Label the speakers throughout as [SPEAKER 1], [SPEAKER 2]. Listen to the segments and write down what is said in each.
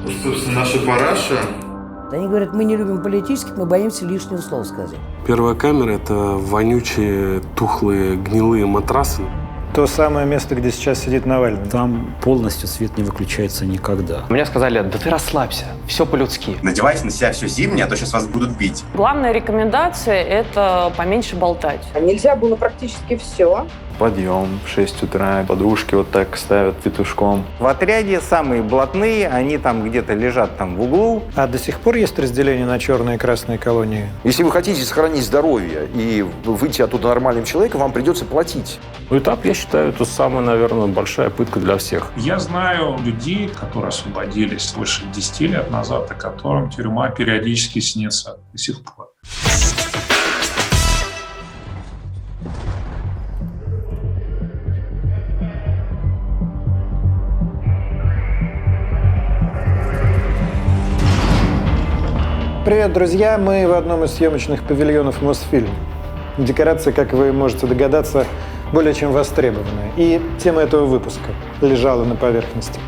[SPEAKER 1] Вот, собственно, наша параша.
[SPEAKER 2] Они говорят, мы не любим политических, мы боимся лишнего слова сказать.
[SPEAKER 3] Первая камера – это вонючие, тухлые, гнилые матрасы.
[SPEAKER 4] То самое место, где сейчас сидит Навальный.
[SPEAKER 5] Там полностью свет не выключается никогда.
[SPEAKER 6] Мне сказали, да ты расслабься, все по-людски.
[SPEAKER 7] Надевайте на себя все зимнее, а то сейчас вас будут бить.
[SPEAKER 8] Главная рекомендация – это поменьше болтать.
[SPEAKER 9] Нельзя было практически все.
[SPEAKER 10] Подъем в 6 утра, подружки вот так ставят петушком.
[SPEAKER 11] В отряде самые блатные, они там где-то лежат там в углу.
[SPEAKER 4] А до сих пор есть разделение на черные и красные колонии?
[SPEAKER 12] Если вы хотите сохранить здоровье и выйти оттуда нормальным человеком, вам придется платить.
[SPEAKER 10] Этап, я считаю, это самая, наверное, большая пытка для всех.
[SPEAKER 13] Я знаю людей, которые освободились свыше 10 лет назад, о котором тюрьма периодически снится до сих пор.
[SPEAKER 4] Привет, друзья! Мы в одном из съемочных павильонов Мосфильм. Декорация, как вы можете догадаться, более чем востребованная. И тема этого выпуска лежала на поверхности.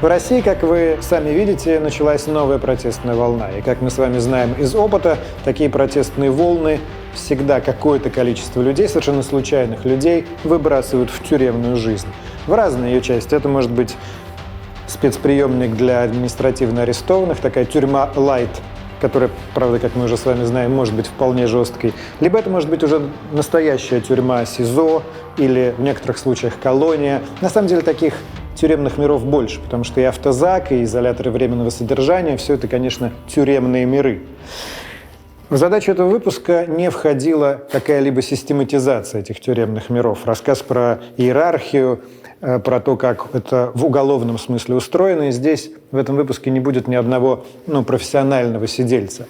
[SPEAKER 4] В России, как вы сами видите, началась новая протестная волна. И как мы с вами знаем из опыта, такие протестные волны всегда какое-то количество людей, совершенно случайных людей, выбрасывают в тюремную жизнь. В разные ее части. Это может быть спецприемник для административно арестованных, такая тюрьма лайт, которая, правда, как мы уже с вами знаем, может быть вполне жесткой. Либо это может быть уже настоящая тюрьма СИЗО или в некоторых случаях колония. На самом деле таких тюремных миров больше, потому что и автозак, и изоляторы временного содержания – все это, конечно, тюремные миры. В задачу этого выпуска не входила какая-либо систематизация этих тюремных миров. Рассказ про иерархию, про то, как это в уголовном смысле устроено. И здесь, в этом выпуске, не будет ни одного профессионального сидельца.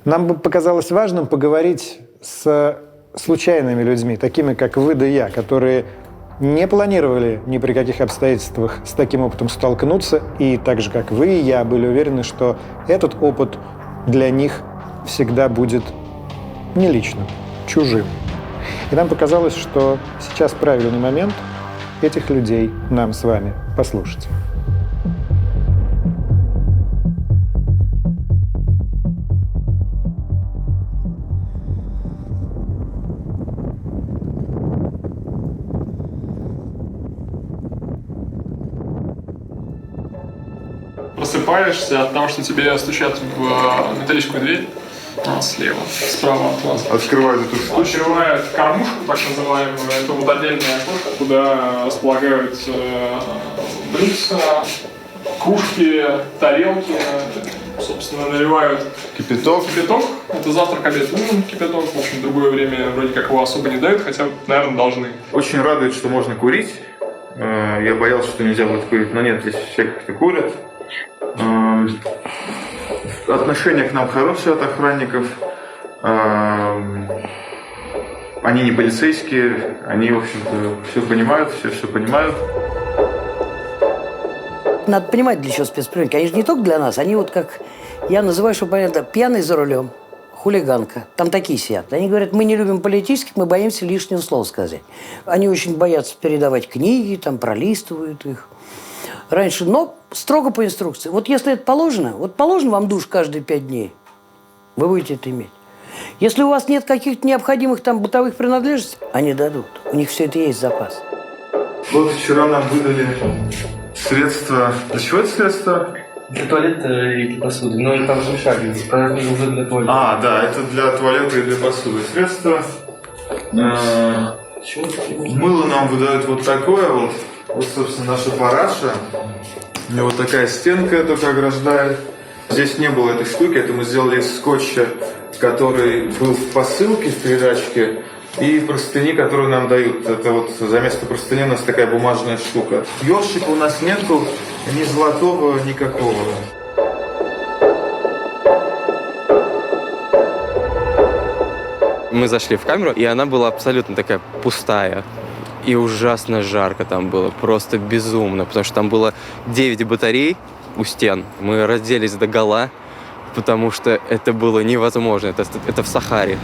[SPEAKER 4] Нам бы показалось важным поговорить с случайными людьми, такими как вы да я, которые не планировали ни при каких обстоятельствах с таким опытом столкнуться, и так же, как вы и я, были уверены, что этот опыт для них всегда будет не личным, чужим. И нам показалось, что сейчас правильный момент этих людей нам с вами послушать.
[SPEAKER 14] Просыпаешься от того, что тебе стучат в металлическую дверь. Слева, справа от вас.
[SPEAKER 1] Открывают эту штуку.
[SPEAKER 14] Открывают кормушку, так называемую. Это вот отдельное окошко, куда располагают блюдца, кружки, тарелки. Собственно, наливают
[SPEAKER 1] кипяток.
[SPEAKER 14] Это завтрак, обед, ужин, кипяток. В общем, другое время вроде как его особо не дают, хотя, наверное, должны.
[SPEAKER 1] Очень радует, что можно курить. Я боялся, что нельзя будет курить, но нет, здесь все как-то курят. Отношение к нам хорошее от охранников. Они не полицейские, они, в общем-то, все понимают, все понимают.
[SPEAKER 2] Надо понимать, для чего спецприемники. Они же не только для нас, они вот как, я называю, чтобы понятно, пьяный за рулем, хулиганка. Там такие сидят. Они говорят, мы не любим политических, мы боимся лишнего слова сказать. Они очень боятся передавать книги, там пролистывают их. Раньше, но строго по инструкции. Вот если это положено, вот положено вам душ каждые 5 дней, вы будете это иметь. Если у вас нет каких-то необходимых там бытовых принадлежностей, они дадут. У них все это есть запас.
[SPEAKER 1] Вот вчера нам выдали средства. Для чего это средства?
[SPEAKER 15] Для туалета и для посуды. Но там же шаг, это уже для туалета.
[SPEAKER 1] Да, это для туалета и для посуды средства. Мыло нам выдают вот такое вот. Вот, собственно, наша параша. У нее вот такая стенка только ограждает. Здесь не было этой штуки, это мы сделали из скотча, который был в посылке, в передачке, и простыни, которые нам дают. Это вот за место простыни у нас такая бумажная штука. Ёршика у нас нету, ни золотого, никакого.
[SPEAKER 6] Мы зашли в камеру, и она была абсолютно такая пустая. И ужасно жарко там было, просто безумно, потому что там было 9 батарей у стен. Мы разделись догола, потому что это было невозможно, это в Сахаре.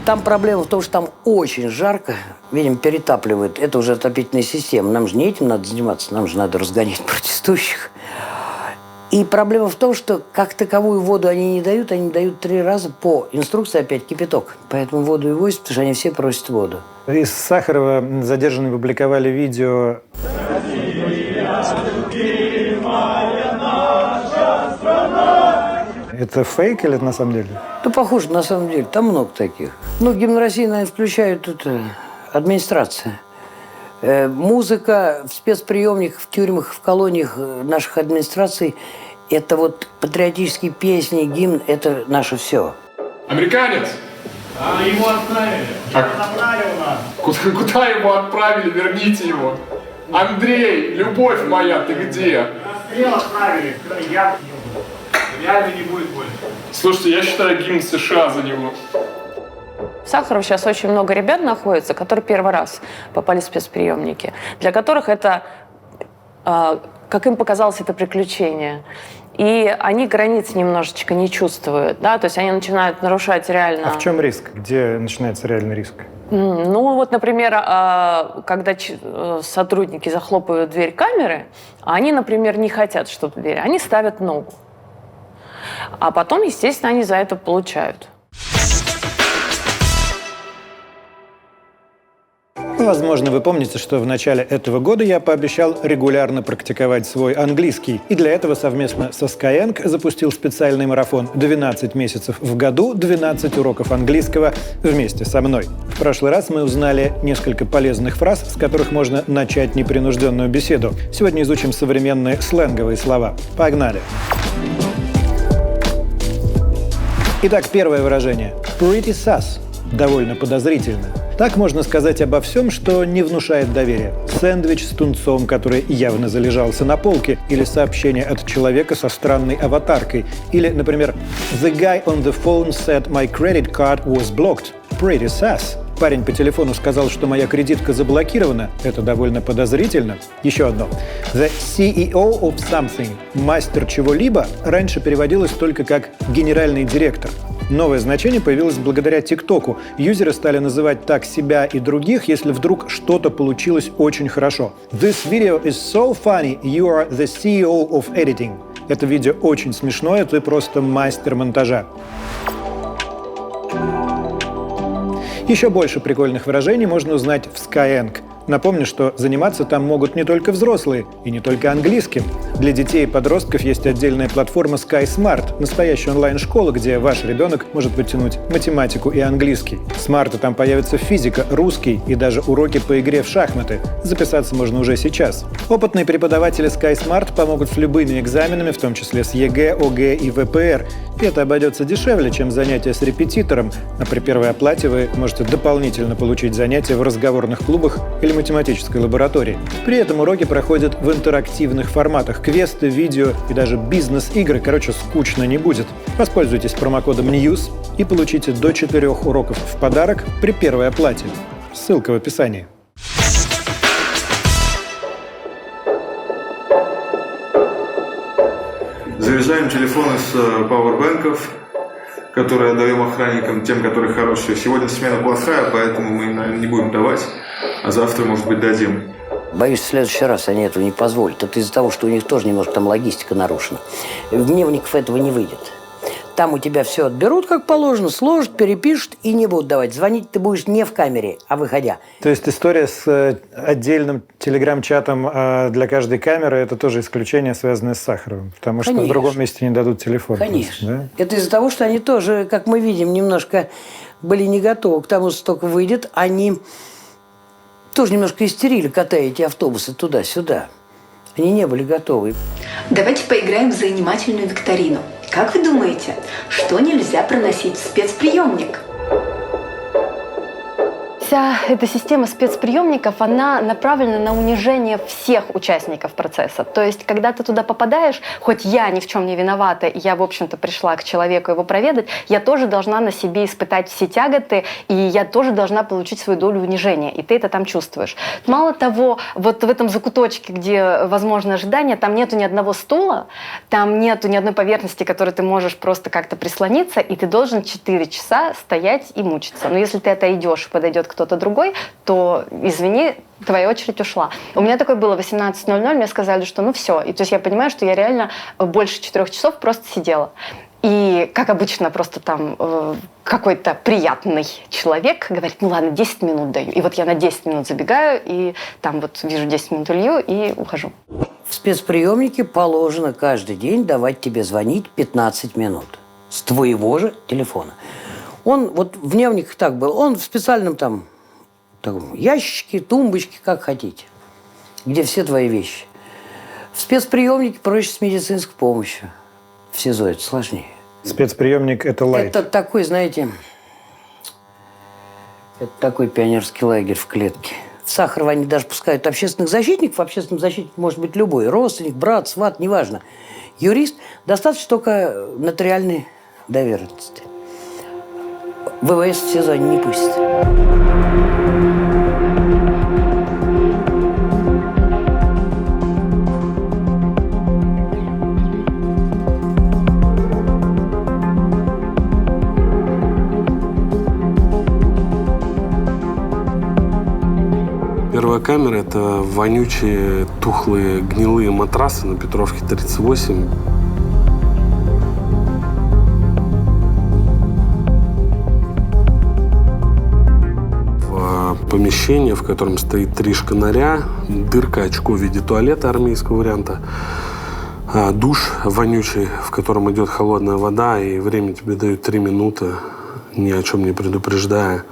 [SPEAKER 2] Там проблема в том, что там очень жарко, видимо, перетапливают. Это уже отопительная система. Нам же не этим надо заниматься, нам же надо разгонять протестующих. И проблема в том, что как таковую воду они дают 3 раза по инструкции опять кипяток. Поэтому воду и возят, потому что они все просят воду.
[SPEAKER 4] Из Сахарова задержанные публиковали видео. Это фейк или это на самом деле?
[SPEAKER 2] Ну, похоже, на самом деле. Там много таких. Ну, гимн России, наверное, включают тут администрация. Музыка в спецприемниках, в тюрьмах, в колониях наших администраций – это вот патриотические песни, гимн – это наше все.
[SPEAKER 14] Американец?
[SPEAKER 15] Его отправили.
[SPEAKER 14] Куда его отправили? Верните его. Андрей, любовь моя, ты где?
[SPEAKER 15] Расстрел отправили. Реально не будет больше.
[SPEAKER 14] Слушайте, я считаю гимн США за него.
[SPEAKER 8] В Сахарово сейчас очень много ребят находится, которые первый раз попали в спецприемники, для которых это, как им показалось, это приключение. И они границ немножечко не чувствуют, да, то есть они начинают нарушать реально.
[SPEAKER 4] А в чем риск? Где начинается реальный риск?
[SPEAKER 8] Ну вот, например, когда сотрудники захлопывают дверь камеры, они, например, не хотят, чтобы дверь, они ставят ногу. А потом, естественно, они за это получают.
[SPEAKER 4] Возможно, вы помните, что в начале этого года я пообещал регулярно практиковать свой английский. И для этого совместно со Skyeng запустил специальный марафон «12 месяцев в году, 12 уроков английского вместе со мной». В прошлый раз мы узнали несколько полезных фраз, с которых можно начать непринужденную беседу. Сегодня изучим современные сленговые слова. Погнали! Итак, первое выражение. Pretty sus. Довольно подозрительно. Так можно сказать обо всем, что не внушает доверия. Сэндвич с тунцом, который явно залежался на полке, или сообщение от человека со странной аватаркой. Или, например, «The guy on the phone said my credit card was blocked. Pretty sus». Парень по телефону сказал, что моя кредитка заблокирована. Это довольно подозрительно. Еще одно. The CEO of something, мастер чего-либо, раньше переводилось только как генеральный директор. Новое значение появилось благодаря ТикТоку. Юзеры стали называть так себя и других, если вдруг что-то получилось очень хорошо. This video is so funny, you are the CEO of editing. Это видео очень смешное, ты просто мастер монтажа. Еще больше прикольных выражений можно узнать в Skyeng. Напомню, что заниматься там могут не только взрослые и не только английским. Для детей и подростков есть отдельная платформа Sky Smart, настоящая онлайн-школа, где ваш ребенок может подтянуть математику и английский. В Smart там появится физика, русский и даже уроки по игре в шахматы. Записаться можно уже сейчас. Опытные преподаватели Sky Smart помогут с любыми экзаменами, в том числе с ЕГЭ, ОГЭ и ВПР. И это обойдется дешевле, чем занятия с репетитором, а при первой оплате вы можете дополнительно получить занятия в разговорных клубах или математической лаборатории. При этом уроки проходят в интерактивных форматах. Квесты, видео и даже бизнес-игры. Короче, скучно не будет. Воспользуйтесь промокодом NEWS и получите до 4 уроков в подарок при первой оплате. Ссылка в описании.
[SPEAKER 1] Заряжаем телефоны с пауэрбэнков, которые отдаем охранникам, тем, которые хорошие. Сегодня смена плохая, поэтому мы, наверное, не будем давать, а завтра, может быть, дадим.
[SPEAKER 2] Боюсь, в следующий раз они этого не позволят. Это из-за того, что у них тоже немножко там логистика нарушена. В Дневников этого не выйдет. Там у тебя все отберут, как положено, сложат, перепишут и не будут давать. Звонить ты будешь не в камере, а выходя.
[SPEAKER 4] То есть история с отдельным телеграм-чатом для каждой камеры – это тоже исключение, связанное с Сахаровым? Потому что в другом месте не дадут телефон.
[SPEAKER 2] Конечно.
[SPEAKER 4] Да?
[SPEAKER 2] Это из-за того, что они тоже, как мы видим, немножко были не готовы к тому, что только выйдет. Они тоже немножко истерили, катая эти автобусы туда-сюда. Они не были готовы.
[SPEAKER 16] Давайте поиграем в занимательную викторину. Как вы думаете, что нельзя проносить в спецприемник?
[SPEAKER 17] Вся эта система спецприемников, она направлена на унижение всех участников процесса. То есть, когда ты туда попадаешь, хоть я ни в чем не виновата, я, в общем-то, пришла к человеку его проведать, я тоже должна на себе испытать все тяготы, и я тоже должна получить свою долю унижения. И ты это там чувствуешь. Мало того, вот в этом закуточке, где возможно ожидание, там нету ни одного стула, там нету ни одной поверхности, к которой ты можешь просто как-то прислониться, и ты должен 4 часа стоять и мучиться. Но если ты отойдешь и подойдет кто-то другой, то, извини, твоя очередь ушла. У меня такое было 18:00, мне сказали, что ну все. И то есть я понимаю, что я реально больше 4 часов просто сидела. И, как обычно, просто там какой-то приятный человек говорит, ну ладно, 10 минут даю. И вот я на 10 минут забегаю, и там вот вижу 10 минут Илью и ухожу.
[SPEAKER 2] В спецприемнике положено каждый день давать тебе звонить 15 минут с твоего же телефона. Он вот в дневниках так был, он в специальном там таком ящичке, тумбочке, как хотите, где все твои вещи. В спецприемнике проще с медицинской помощью. В СИЗО это сложнее.
[SPEAKER 4] Спецприемник – это лайт.
[SPEAKER 2] Это такой, знаете, это такой пионерский лагерь в клетке. В Сахарово они даже пускают общественных защитников. Общественным защитником может быть любой. Родственник, брат, сват, неважно. Юрист. Достаточно только нотариальной доверенности. ВВС в СИЗО не пустят.
[SPEAKER 3] Первая камера – это вонючие, тухлые, гнилые матрасы на Петровке 38. Помещение, в котором стоит 3 шканаря, дырка, очко в виде туалета армейского варианта, душ вонючий, в котором идет холодная вода, и время тебе дают 3 минуты, ни о чем не предупреждая.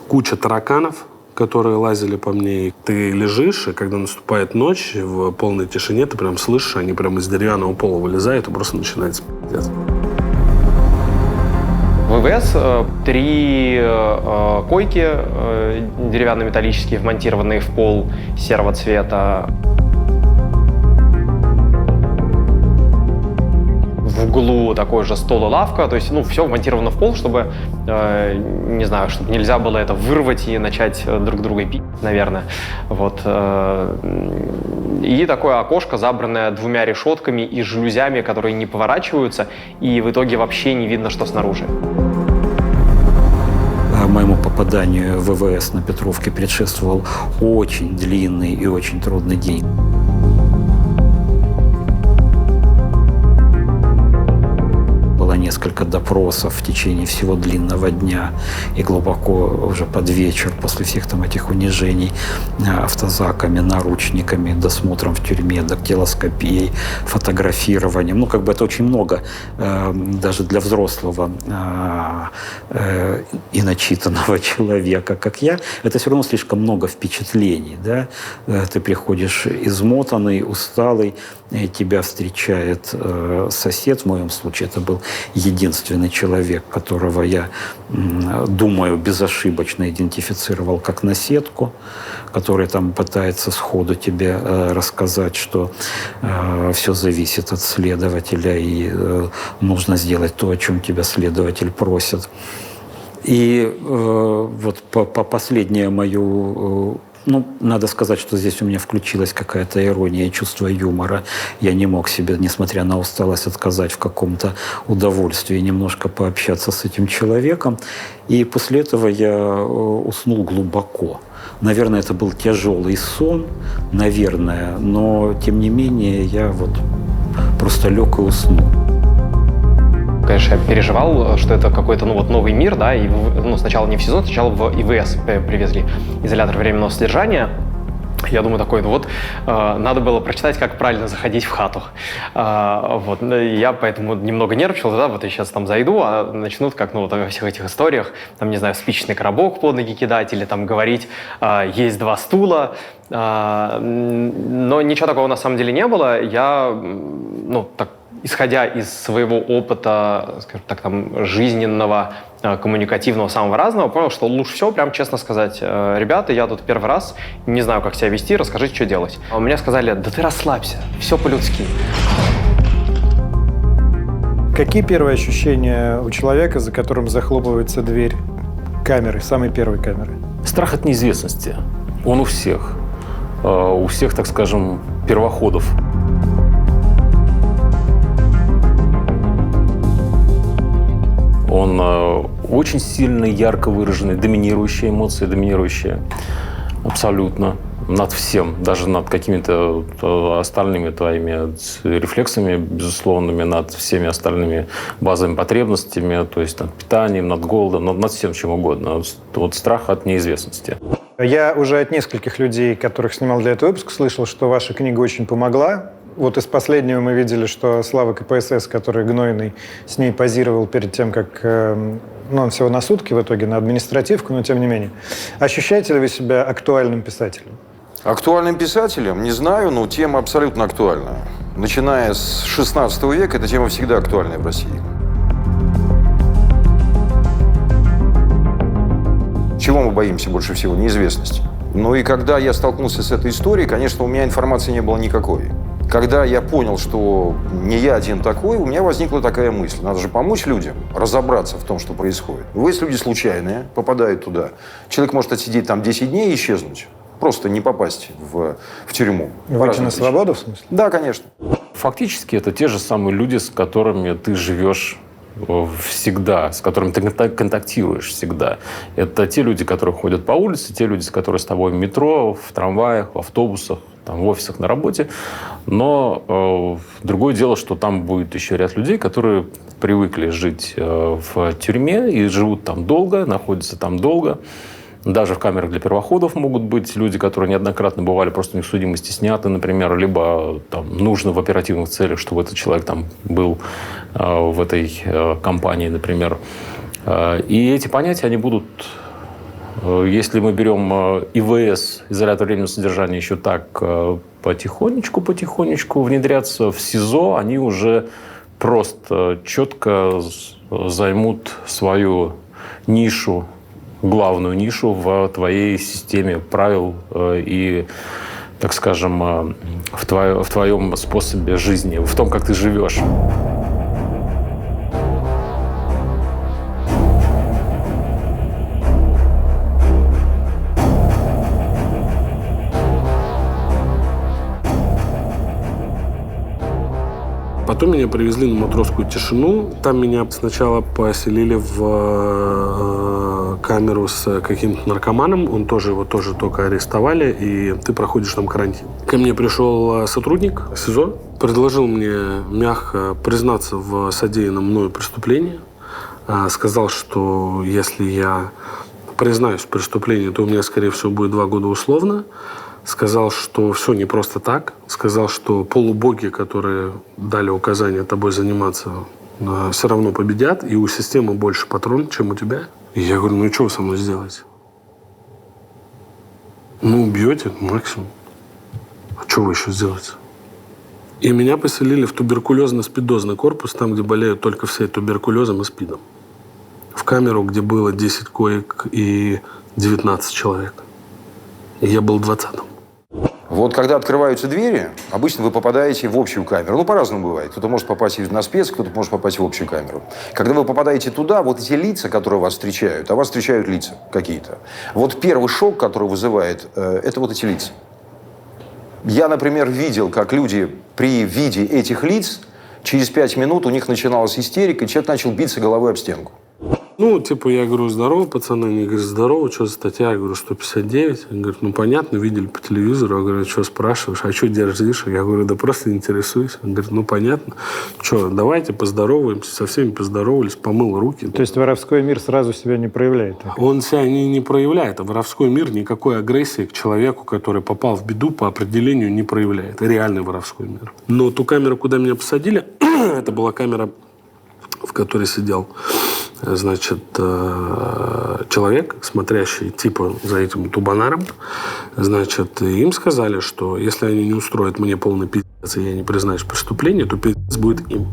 [SPEAKER 3] Куча тараканов, которые лазили по мне. Ты лежишь, и когда наступает ночь, в полной тишине ты прям слышишь, они прям из деревянного пола вылезают и просто начинается пиздец.
[SPEAKER 18] В ВВС 3 койки деревянно-металлические, вмонтированные в пол серого цвета. В углу такой же стол и лавка, то есть, ну, все вмонтировано в пол, чтобы, не знаю, чтобы нельзя было это вырвать и начать друг друга пить, наверное. Вот. И такое окошко, забранное 2 решетками и жалюзями, которые не поворачиваются, и в итоге вообще не видно, что снаружи.
[SPEAKER 5] Моему попаданию в ВВС на Петровке предшествовал очень длинный и очень трудный день. Было несколько допросов в течение всего длинного дня и глубоко уже под вечер, после всех там этих унижений, автозаками, наручниками, досмотром в тюрьме, дактилоскопией, фотографированием. Ну, как бы это очень много, даже для взрослого и начитанного человека, как я. Это все равно слишком много впечатлений. Да? Ты приходишь измотанный, усталый, тебя встречает сосед, в моем случае это был единственный человек, которого я, думаю, безошибочно идентифицировал как наседку, который там пытается сходу тебе рассказать, что все зависит от следователя и нужно сделать то, о чем тебя следователь просит. И вот по последнее мое... Ну, надо сказать, что здесь у меня включилась какая-то ирония и чувство юмора. Я не мог себе, несмотря на усталость, отказать в каком-то удовольствии немножко пообщаться с этим человеком. И после этого я уснул глубоко. Наверное, это был тяжелый сон, наверное, но, тем не менее, я вот просто лег и уснул.
[SPEAKER 18] Конечно, я переживал, что это какой-то новый мир, да, и сначала не в СИЗО, сначала в ИВС привезли, изолятор временного содержания. Я думаю, надо было прочитать, как правильно заходить в хату. Вот. Я поэтому немного нервничал, да, вот я сейчас там зайду, а начнут, как во всех этих историях, там, не знаю, спичечный коробок под ноги кидать или там говорить, есть 2 стула. Но ничего такого на самом деле не было. Я, исходя из своего опыта, скажем так, там, жизненного, коммуникативного, самого разного, понял, что лучше всего, прям честно сказать, ребята, я тут первый раз, не знаю, как себя вести, расскажите, что делать. А мне сказали, да ты расслабься, все по-людски.
[SPEAKER 4] Какие первые ощущения у человека, за которым захлопывается дверь камеры, самой первой камеры?
[SPEAKER 19] Страх от неизвестности. Он у всех. У всех, так скажем, первоходов. Он очень сильные, ярко выраженные, доминирующие эмоции, доминирующие абсолютно над всем, даже над какими-то остальными твоими рефлексами, безусловными, над всеми остальными базовыми потребностями, то есть над питанием, над голодом, над всем чем угодно. Вот страх от неизвестности.
[SPEAKER 4] Я уже от нескольких людей, которых снимал для этого выпуска, слышал, что ваша книга очень помогла. Вот из последнего мы видели, что Слава КПСС, который гнойный, с ней позировал перед тем, как... он всего на сутки в итоге, на административку, но тем не менее. Ощущаете ли вы себя актуальным писателем?
[SPEAKER 12] Актуальным писателем? Не знаю, но тема абсолютно актуальна. Начиная с 16 века, эта тема всегда актуальная в России. Чего мы боимся больше всего? Неизвестности. Ну и когда я столкнулся с этой историей, конечно, у меня информации не было никакой. Когда я понял, что не я один такой, у меня возникла такая мысль. Надо же помочь людям разобраться в том, что происходит. Есть люди случайные, попадают туда. Человек может отсидеть там 10 дней и исчезнуть. Просто не попасть в тюрьму.
[SPEAKER 4] Выйти на свободу, в смысле?
[SPEAKER 12] Да, конечно.
[SPEAKER 19] Фактически это те же самые люди, с которыми ты живешь всегда, с которыми ты контактируешь всегда. Это те люди, которые ходят по улице, те люди, которые с тобой в метро, в трамваях, в автобусах, там, в офисах, на работе. Но другое дело, что там будет еще ряд людей, которые привыкли жить в тюрьме и живут там долго, находятся там долго. Даже в камерах для первоходов могут быть люди, которые неоднократно бывали, просто у них судимости сняты, например, либо там, нужно в оперативных целях, чтобы этот человек там был в этой компании, например. И эти понятия, они будут, если мы берем ИВС, изолятор временного содержания, еще так потихонечку внедряться в СИЗО, они уже просто четко займут свою нишу, главную нишу в твоей системе правил и, так скажем, в твоем способе жизни, в том, как ты живешь.
[SPEAKER 3] Потом меня привезли на Матросскую тишину. Там меня сначала поселили в камеру с каким-то наркоманом. Его тоже только арестовали, и ты проходишь там карантин. Ко мне пришел сотрудник СИЗО, предложил мне мягко признаться в содеянном мною преступлении. Сказал, что если я признаюсь в преступлении, то у меня, скорее всего, будет 2 года условно. Сказал, что все не просто так. Сказал, что полубоги, которые дали указание тобой заниматься, все равно победят, и у системы больше патронов, чем у тебя. И я говорю, ну и что вы со мной сделаете? Ну, убьете максимум. А что вы еще сделаете? И меня поселили в туберкулезно-спидозный корпус, там, где болеют только все туберкулезом и спидом. В камеру, где было 10 коек и 19 человек. И я был 20-м.
[SPEAKER 12] Вот когда открываются двери, обычно вы попадаете в общую камеру. Ну, по-разному бывает. Кто-то может попасть на спец, кто-то может попасть в общую камеру. Когда вы попадаете туда, вот эти лица, которые вас встречают, а вас встречают лица какие-то. Вот первый шок, который вызывает, это вот эти лица. Я, например, видел, как люди при виде этих лиц, через 5 минут у них начиналась истерика, и человек начал биться головой об стенку.
[SPEAKER 3] Ну, типа, я говорю, здорово, пацаны. Они говорят, здорово, что за статья? Я говорю, 159. Они говорят, ну, понятно, видели по телевизору. Я говорю, что спрашиваешь, а что держишь? Я говорю, да просто интересуюсь. Он говорит, ну, понятно. Что, давайте поздороваемся. Со всеми поздоровались, помыл руки.
[SPEAKER 4] То есть воровской мир сразу себя не проявляет?
[SPEAKER 3] Он себя не проявляет. А воровской мир никакой агрессии к человеку, который попал в беду, по определению не проявляет. Реальный воровской мир. Но ту камеру, куда меня посадили, это была камера, в которой сидел, значит, человек, смотрящий типа за этим тубанаром. Значит, им сказали, что если они не устроят мне полный пиздец, и я не признаюсь в преступлении, то пиздец будет им.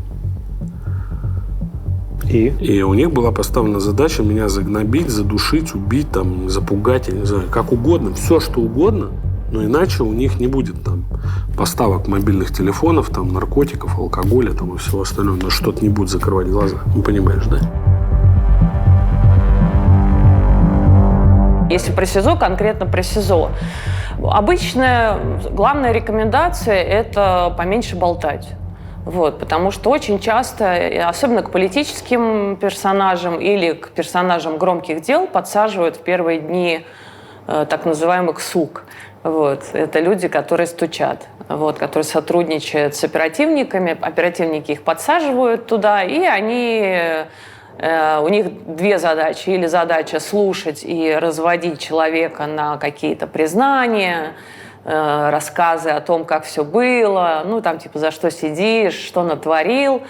[SPEAKER 3] И у них была поставлена задача меня загнобить, задушить, убить, там, запугать, я не знаю, как угодно, все что угодно, но иначе у них не будет там поставок мобильных телефонов, там, наркотиков, алкоголя там, и всего остального, но что-то не будет закрывать глаза. Ну, понимаешь, да?
[SPEAKER 8] Если про СИЗО, конкретно про СИЗО. Обычная главная рекомендация – это поменьше болтать. Вот, потому что очень часто, особенно к политическим персонажам или к персонажам громких дел, подсаживают в первые дни так называемых сук. Вот. Это люди, которые стучат, вот, которые сотрудничают с оперативниками. Оперативники их подсаживают туда, и у них две задачи. Или задача слушать и разводить человека на какие-то признания, рассказы о том, как все было, ну, там, типа, за что сидишь, что натворил.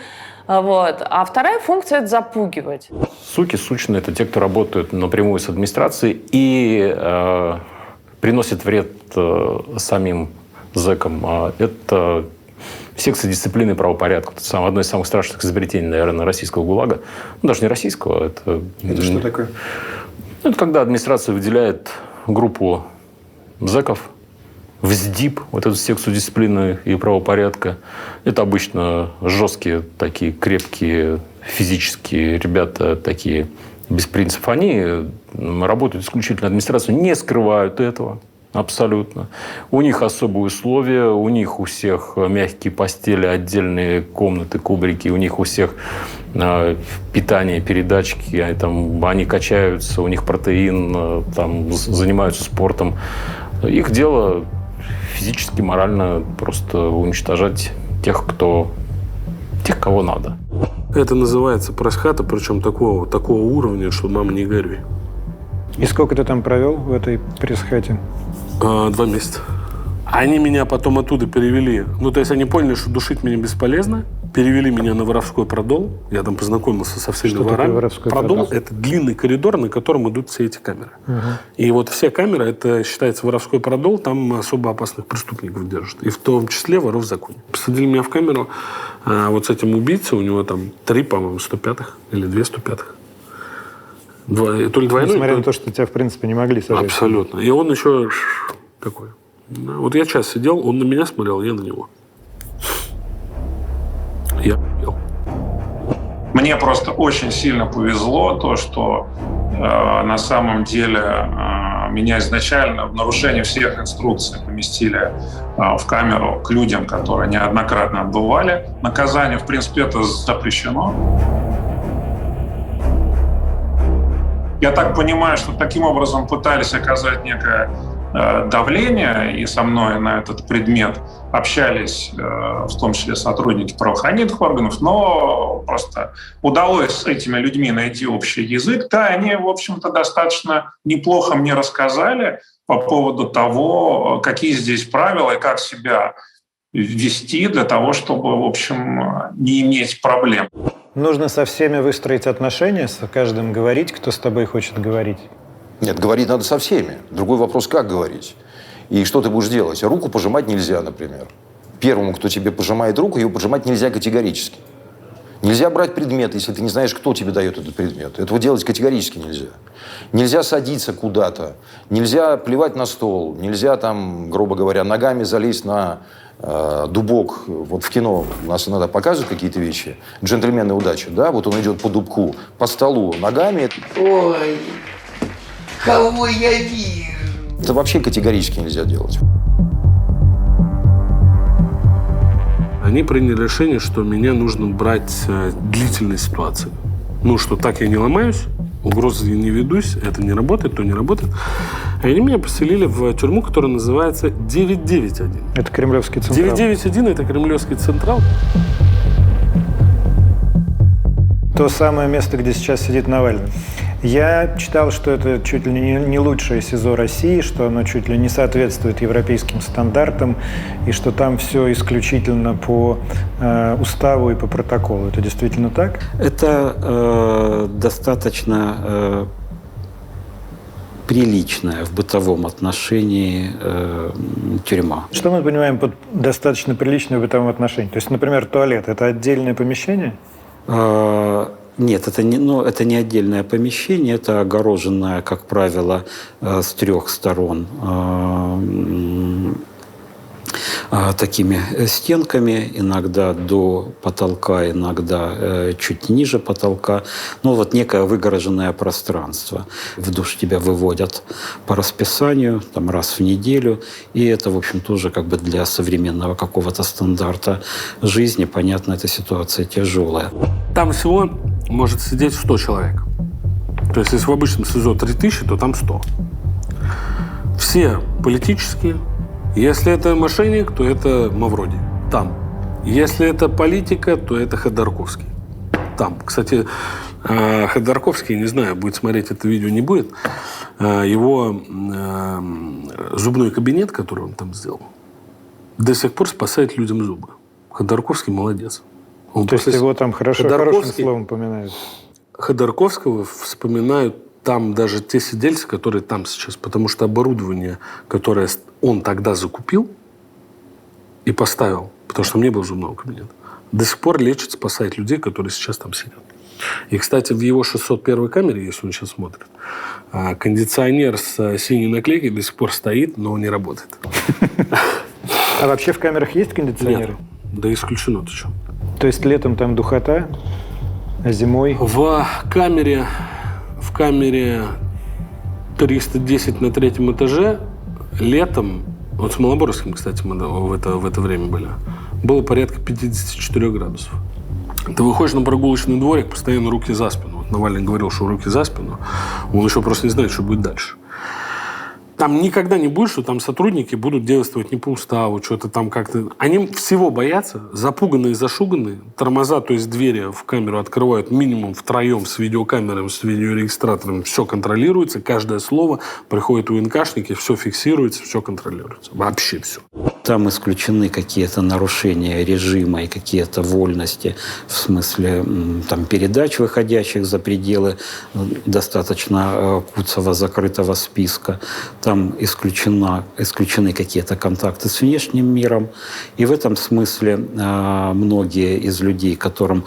[SPEAKER 8] Вот. А вторая функция – это запугивать.
[SPEAKER 19] Суки, сучные – это те, кто работают напрямую с администрацией и приносит вред самим зэкам. Это секция дисциплины и правопорядка. Это одно из самых страшных изобретений, наверное, российского ГУЛАГа. Ну, даже не российского.
[SPEAKER 4] Это что такое?
[SPEAKER 19] Это когда администрация выделяет группу зэков в СДИП, вот эту секцию дисциплины и правопорядка. Это обычно жесткие, такие крепкие, физические ребята, такие без принципов. Они работают исключительно администрацию, не скрывают этого абсолютно. У них особые условия, у них у всех мягкие постели, отдельные комнаты, кубрики, у них у всех питание, передачки, они качаются, у них протеин, там, занимаются спортом. Их дело физически, морально просто уничтожать тех, кого надо.
[SPEAKER 3] Это называется пресс-хата, причем такого уровня, что мама не горюй.
[SPEAKER 4] И сколько ты там провел в этой пресс-хате?
[SPEAKER 3] 2 месяца. Они меня потом оттуда перевели. Ну, то есть они поняли, что душить меня бесполезно. Перевели меня на Воровской продол. Я там познакомился со всеми
[SPEAKER 4] Что
[SPEAKER 3] ворами.
[SPEAKER 4] такое Воровской продол?
[SPEAKER 3] Это длинный коридор, на котором идут все эти камеры.
[SPEAKER 4] Угу.
[SPEAKER 3] И вот все камеры, это считается Воровской продол, там особо опасных преступников держат. И в том числе воров в законе. Посадили меня в камеру вот с этим убийцей. У него там 3, по-моему, 105-х или 2 105-х. То ли двойной.
[SPEAKER 4] Несмотря на то, что тебя, в принципе, не могли сажать.
[SPEAKER 3] Абсолютно. И он еще такой. Вот я час сидел, он на меня смотрел, я на него. Я ел.
[SPEAKER 13] Мне просто очень сильно повезло то, что на самом деле меня изначально в нарушение всех инструкций поместили в камеру к людям, которые неоднократно отбывали наказание. В принципе, это запрещено. Я так понимаю, что таким образом пытались оказать некое давление, и со мной на этот предмет общались в том числе сотрудники правоохранительных органов, но просто удалось с этими людьми найти общий язык. Да, они, в общем-то, достаточно неплохо мне рассказали по поводу того, какие здесь правила и как себя вести для того, чтобы, в общем, не иметь проблем.
[SPEAKER 4] Нужно со всеми выстроить отношения, с каждым говорить, кто с тобой хочет говорить.
[SPEAKER 12] Нет, говорить надо со всеми. Другой вопрос, как говорить. И что ты будешь делать? Руку пожимать нельзя, например. Первому, кто тебе пожимает руку, его пожимать нельзя категорически. Нельзя брать предмет, если ты не знаешь, кто тебе дает этот предмет. Этого делать категорически нельзя. Нельзя садиться куда-то. Нельзя плевать на стол. Нельзя, там, грубо говоря, ногами залезть на дубок. Вот в кино у нас иногда показывают какие-то вещи. «Джентльмены удачи», да? Вот он идет по дубку, по столу ногами.
[SPEAKER 20] Ой, кого я вижу?
[SPEAKER 12] Это вообще категорически нельзя делать.
[SPEAKER 3] Они приняли решение, что меня нужно брать длительной ситуации. Ну, что так я не ломаюсь, угрозы я не ведусь, это не работает, то не работает. И они меня поселили в тюрьму, которая называется 991.
[SPEAKER 4] Это Кремлевский Централ.
[SPEAKER 3] 991 – это Кремлевский Централ.
[SPEAKER 4] То самое место, где сейчас сидит Навальный. Я читал, что это чуть ли не лучшее СИЗО России, что оно чуть ли не соответствует европейским стандартам, и что там все исключительно по уставу и по протоколу. Это действительно так?
[SPEAKER 5] Это достаточно приличная в бытовом отношении тюрьма.
[SPEAKER 4] Что мы понимаем под достаточно приличное в бытовом отношении? То есть, например, туалет – это отдельное помещение?
[SPEAKER 5] Нет, это не отдельное помещение, это огороженное, как правило, с 3 сторон такими стенками, иногда до потолка, иногда чуть ниже потолка. Ну, вот некое выгороженное пространство. В душ тебя выводят по расписанию, там, раз в неделю. И это, в общем, тоже как бы для современного какого-то стандарта жизни, понятно, эта ситуация тяжелая.
[SPEAKER 3] Там всего может сидеть 100 человек. То есть, если в обычном СИЗО 3000, то там 100. Все политические. Если это мошенник, то это Мавроди. Там. Если это политика, то это Ходорковский. Там. Кстати, Ходорковский, не знаю, будет смотреть это видео, не будет. Его зубной кабинет, который он там сделал, до сих пор спасает людям зубы. Ходорковский молодец. Он
[SPEAKER 4] То есть его там хорошим словом упоминают?
[SPEAKER 3] Ходорковского вспоминают там даже те сидельцы, которые там сейчас. Потому что оборудование, которое он тогда закупил и поставил, потому что там не было зубного кабинета, до сих пор лечит, спасает людей, которые сейчас там сидят. И, кстати, в его 601 камере, если он сейчас смотрит, кондиционер с синей наклейкой до сих пор стоит, но он не работает.
[SPEAKER 4] А вообще в камерах есть кондиционеры?
[SPEAKER 3] Нет. Да исключено, ты что?
[SPEAKER 4] То есть летом там духота, а зимой?
[SPEAKER 3] В камере 310 на 3-м этаже летом, вот с Малоборским, кстати, мы в это время были, было порядка 54 градусов. Ты выходишь на прогулочный дворик, постоянно руки за спину. Вот Навальный говорил, что руки за спину. Он еще просто не знает, что будет дальше. Там никогда не будет, что там сотрудники будут действовать не по уставу, что-то там как-то... Они всего боятся, запуганные, зашуганные. Тормоза, то есть двери в камеру открывают минимум втроем с видеокамерами, с видеорегистратором. Все контролируется, каждое слово. Приходят УНКшники, все фиксируется, все контролируется. Вообще все.
[SPEAKER 5] Там исключены какие-то нарушения режима и какие-то вольности в смысле там, передач, выходящих за пределы достаточно куцого закрытого списка. Там исключены какие-то контакты с внешним миром. И в этом смысле многие из людей, которым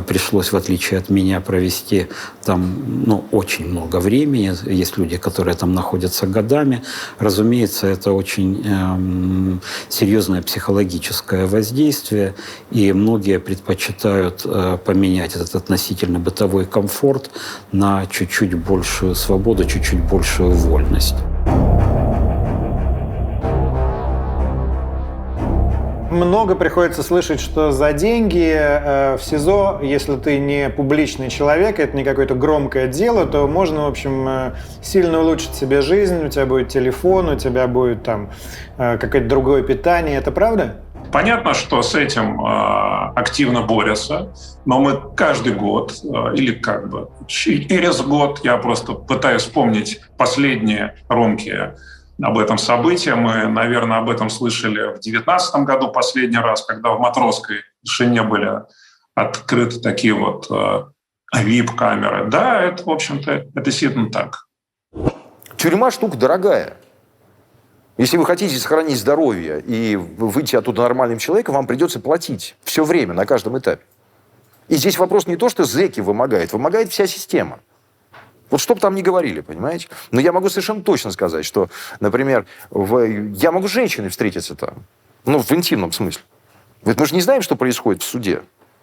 [SPEAKER 5] пришлось, в отличие от меня, провести там очень много времени. Есть люди, которые там находятся годами. Разумеется, это очень серьезное психологическое воздействие. И многие предпочитают поменять этот относительно бытовой комфорт на чуть-чуть большую свободу, чуть-чуть большую вольность.
[SPEAKER 4] Много приходится слышать, что за деньги в СИЗО, если ты не публичный человек, это не какое-то громкое дело, то можно, в общем, сильно улучшить себе жизнь, у тебя будет телефон, у тебя будет там какое-то другое питание. Это правда?
[SPEAKER 13] Понятно, что с этим активно борются, но мы каждый год или как бы через год, я просто пытаюсь вспомнить последние громкие об этом событии. Мы, наверное, об этом слышали в 2019 году последний раз, когда в Матросской тишине были открыты такие вот VIP-камеры. Да, это, в общем-то, это действительно так.
[SPEAKER 12] Тюрьма штука дорогая. Если вы хотите сохранить здоровье и выйти оттуда нормальным человеком, вам придется платить все время, на каждом этапе. И здесь вопрос не то, что зэки вымогает вся система. Вот что бы там ни говорили, понимаете? Но я могу совершенно точно сказать, что, например, я могу с женщиной встретиться там. В интимном смысле. Ведь мы же не знаем, что происходит в суде.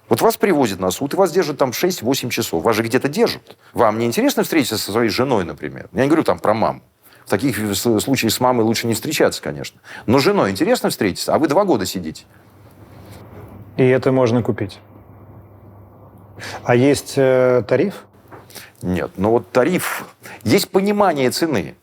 [SPEAKER 12] Вот вас привозят на суд, и вас держат там 6-8 часов. Вас же где-то держат. Вам не интересно встретиться со своей женой, например? Я не говорю там про маму. В таких случаях с мамой лучше не встречаться, конечно. Но с женой интересно встретиться, а вы 2 года сидите.
[SPEAKER 4] И это можно купить. А есть тариф?
[SPEAKER 12] Нет, но вот тариф... Есть понимание цены.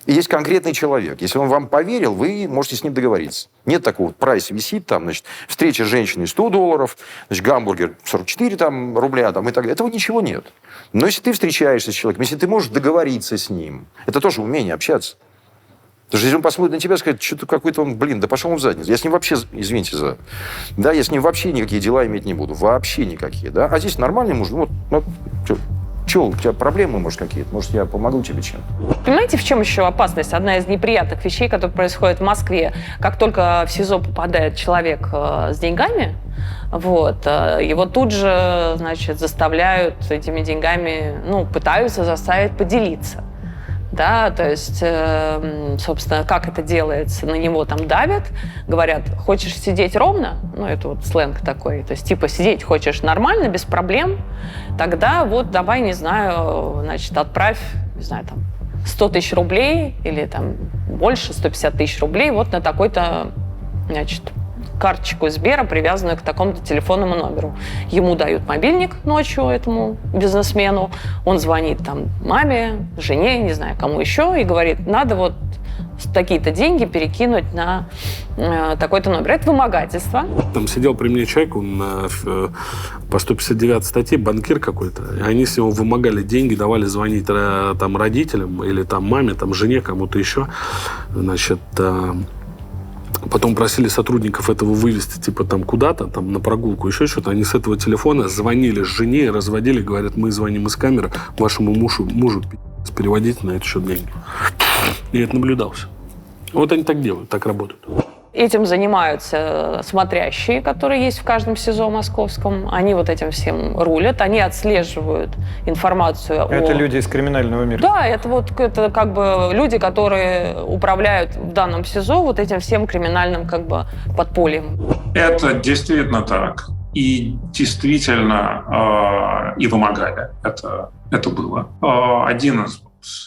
[SPEAKER 12] И есть конкретный человек. Если он вам поверил, вы можете с ним договориться. Нет такого, прайс висит, там, значит, встреча с женщиной $100, значит, гамбургер 44 рубля там, и так далее. Этого ничего нет. Но если ты встречаешься с человеком, если ты можешь договориться с ним, это тоже умение общаться. Потому что если он посмотрит на тебя и скажет, что-то какой-то он, да пошел он в задницу. Я с ним вообще, извините за... Да, я с ним вообще никакие дела иметь не буду. Вообще никакие, да. А здесь нормальный муж, что, у тебя проблемы, может, какие-то? Может, я помогу тебе чем-то?
[SPEAKER 8] Понимаете, в чем еще опасность? Одна из неприятных вещей, которые происходят в Москве. Как только в СИЗО попадает человек с деньгами, его тут же, значит, заставляют этими деньгами, пытаются заставить поделиться. да, то есть, собственно, как это делается, на него там давят, говорят, хочешь сидеть ровно, ну, это вот сленг такой, то есть, типа, сидеть хочешь нормально, без проблем, тогда вот давай, не знаю, значит, отправь, не знаю, там, 100 тысяч рублей или там больше, 150 тысяч рублей вот на такой-то, значит, карточку Сбера, привязанную к такому-то телефонному номеру. Ему дают мобильник ночью, этому бизнесмену, он звонит там маме, жене, не знаю, кому еще, и говорит, надо вот такие-то деньги перекинуть на такой-то номер. Это вымогательство.
[SPEAKER 3] Там сидел при мне человек, он по 159 статье, банкир какой-то, и они с него вымогали деньги, давали звонить там родителям или там маме, там жене, кому-то еще. Значит, потом просили сотрудников этого вывести, типа, там куда-то, там на прогулку, еще что-то. Они с этого телефона звонили жене, разводили, говорят, мы звоним из камеры вашему мужу переводите на это счет деньги. И это наблюдалось. Вот они так делают, так работают.
[SPEAKER 8] Этим занимаются смотрящие, которые есть в каждом СИЗО московском. Они вот этим всем рулят, они отслеживают информацию.
[SPEAKER 4] Это люди из криминального мира?
[SPEAKER 8] Да, это как бы люди, которые управляют в данном СИЗО вот этим всем криминальным как бы подпольем.
[SPEAKER 13] Это действительно так. И действительно и вымогали. Это было. Один из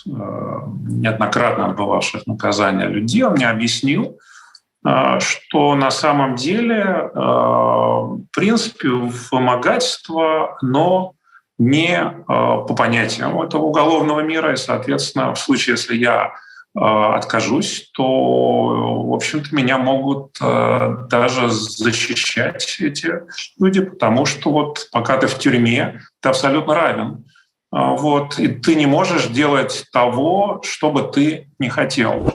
[SPEAKER 13] неоднократно отбывавших наказания людей, он мне объяснил, что на самом деле, в принципе, вымогательство, но не по понятиям этого уголовного мира. И, соответственно, в случае, если я откажусь, то, в общем-то, меня могут даже защищать эти люди, потому что вот пока ты в тюрьме, ты абсолютно равен. Вот, и ты не можешь делать того, что бы ты не хотел.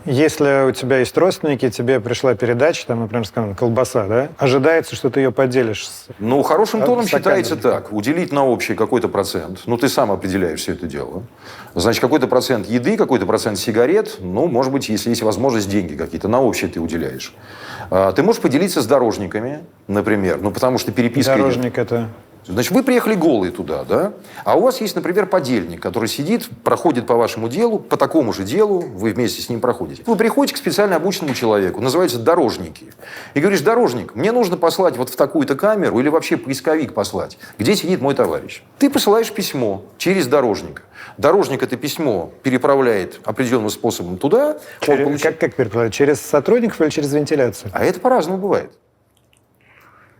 [SPEAKER 4] Если у тебя есть родственники, тебе пришла передача, там, например, скажем, колбаса, да? Ожидается, что ты ее поделишь с...
[SPEAKER 12] Ну, хорошим тоном считается так. Уделить на общий какой-то процент. Ну, ты сам определяешь все это дело. Значит, какой-то процент еды, какой-то процент сигарет. Ну, может быть, если есть возможность, деньги какие-то на общее ты уделяешь. Ты можешь поделиться с дорожниками, например. Ну, потому что переписка...
[SPEAKER 4] Дорожник это...
[SPEAKER 12] Значит, вы приехали голые туда, да? А у вас есть, например, подельник, который сидит, проходит по вашему делу, по такому же делу, вы вместе с ним проходите. Вы приходите к специально обученному человеку, называются дорожники. И говоришь, дорожник, мне нужно послать вот в такую-то камеру или вообще поисковик послать, где сидит мой товарищ. Ты посылаешь письмо через дорожника. Дорожник это письмо переправляет определенным способом туда.
[SPEAKER 4] Как переправляет? Через сотрудников или через вентиляцию?
[SPEAKER 12] А это по-разному бывает.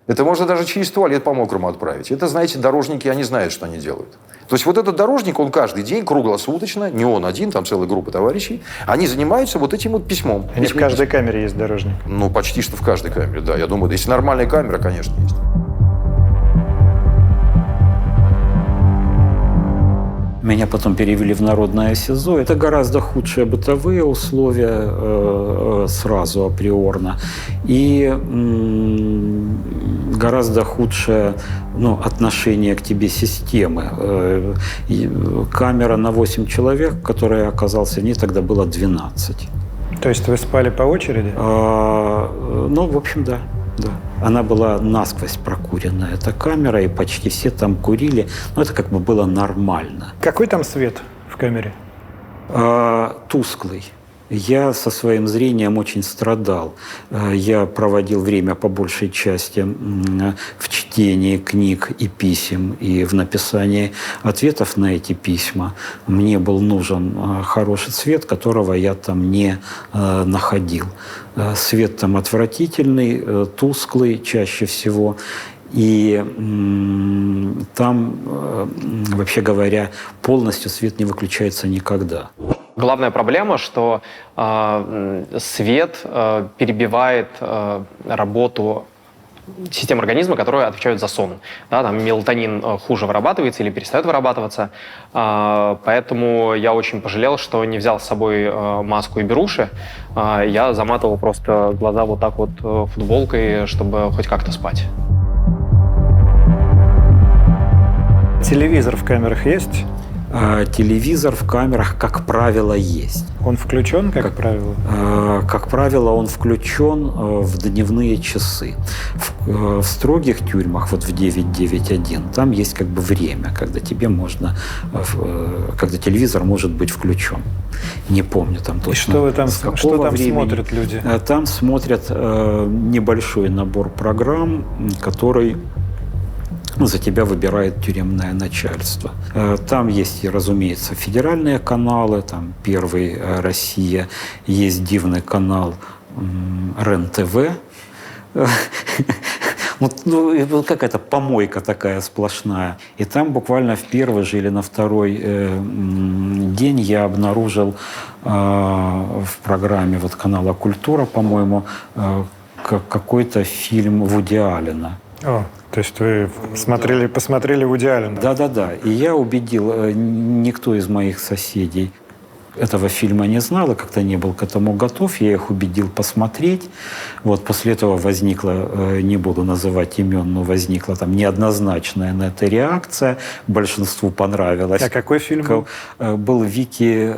[SPEAKER 12] Это можно даже через туалет по-мокрому отправить. Это, знаете, дорожники, они знают, что они делают. То есть вот этот дорожник, он каждый день, круглосуточно, не он один, там целая группа товарищей, они занимаются вот этим вот письмом.
[SPEAKER 4] В каждой камере есть дорожник?
[SPEAKER 12] Ну, почти что в каждой камере, да. Я думаю, если нормальная камера, конечно, есть.
[SPEAKER 5] Меня потом перевели в народное СИЗО. Это гораздо худшие бытовые условия сразу априорно. И гораздо худшее отношение к тебе системы. Камера на 8 человек, в которой я оказался, в ней тогда было 12.
[SPEAKER 4] То есть вы спали по очереди?
[SPEAKER 5] В общем, да. Да. Она была насквозь прокуренная, эта камера, и почти все там курили. Но это как бы было нормально.
[SPEAKER 4] Какой там свет в камере?
[SPEAKER 5] Тусклый. Я со своим зрением очень страдал. Я проводил время по большей части в чтении книг и писем, и в написании ответов на эти письма. Мне был нужен хороший свет, которого я там не находил. Свет там отвратительный, тусклый чаще всего. И там, вообще говоря, полностью свет не выключается никогда.
[SPEAKER 18] Главная проблема, что свет перебивает работу систем организма, которые отвечают за сон. Да, там мелатонин хуже вырабатывается или перестает вырабатываться. Поэтому я очень пожалел, что не взял с собой маску и беруши. Я заматывал просто глаза вот так вот футболкой, чтобы хоть как-то спать.
[SPEAKER 4] Телевизор в камерах есть?
[SPEAKER 5] телевизор в камерах, как правило, есть.
[SPEAKER 4] Он включен, как правило?
[SPEAKER 5] Как правило, он включен в дневные часы. В строгих тюрьмах, вот в 9.9.1, там есть как бы время, когда тебе можно, когда телевизор может быть включен. Не помню там точно.
[SPEAKER 4] И что вы там,
[SPEAKER 5] с какого
[SPEAKER 4] что там
[SPEAKER 5] времени.
[SPEAKER 4] смотрят люди?
[SPEAKER 5] Там смотрят небольшой набор программ, который за тебя выбирает тюремное начальство. Там есть, разумеется, федеральные каналы, там Первый Россия, есть дивный канал РЕН-ТВ. Ну, какая-то помойка такая сплошная. И там буквально в первый же или на второй день я обнаружил в программе вот канала «Культура», по-моему, какой-то фильм Вуди Аллена.
[SPEAKER 4] О, то есть вы посмотрели Вуди Аллена?
[SPEAKER 5] Да. И я убедил, никто из моих соседей этого фильма не знал, и как-то не был к этому готов. Я их убедил посмотреть. Вот после этого возникла, не буду называть имен, но возникла там неоднозначная на это реакция. Большинству понравилось.
[SPEAKER 4] А какой фильм был?
[SPEAKER 5] Был Вики...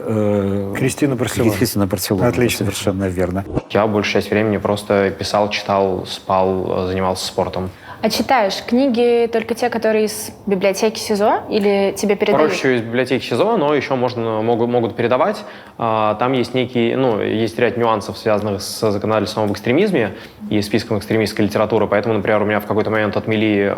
[SPEAKER 4] Кристина Барселона.
[SPEAKER 5] Кристина Барселона.
[SPEAKER 4] Отлично.
[SPEAKER 5] Совершенно верно.
[SPEAKER 18] Я большую часть времени просто писал, читал, спал, занимался спортом.
[SPEAKER 17] А читаешь книги только те, которые из библиотеки СИЗО, или тебе передают?
[SPEAKER 18] Проще всего из библиотеки СИЗО, но еще могут передавать. Там есть есть ряд нюансов, связанных с законодательством об экстремизме и списком экстремистской литературы. Поэтому, например, у меня в какой-то момент отмели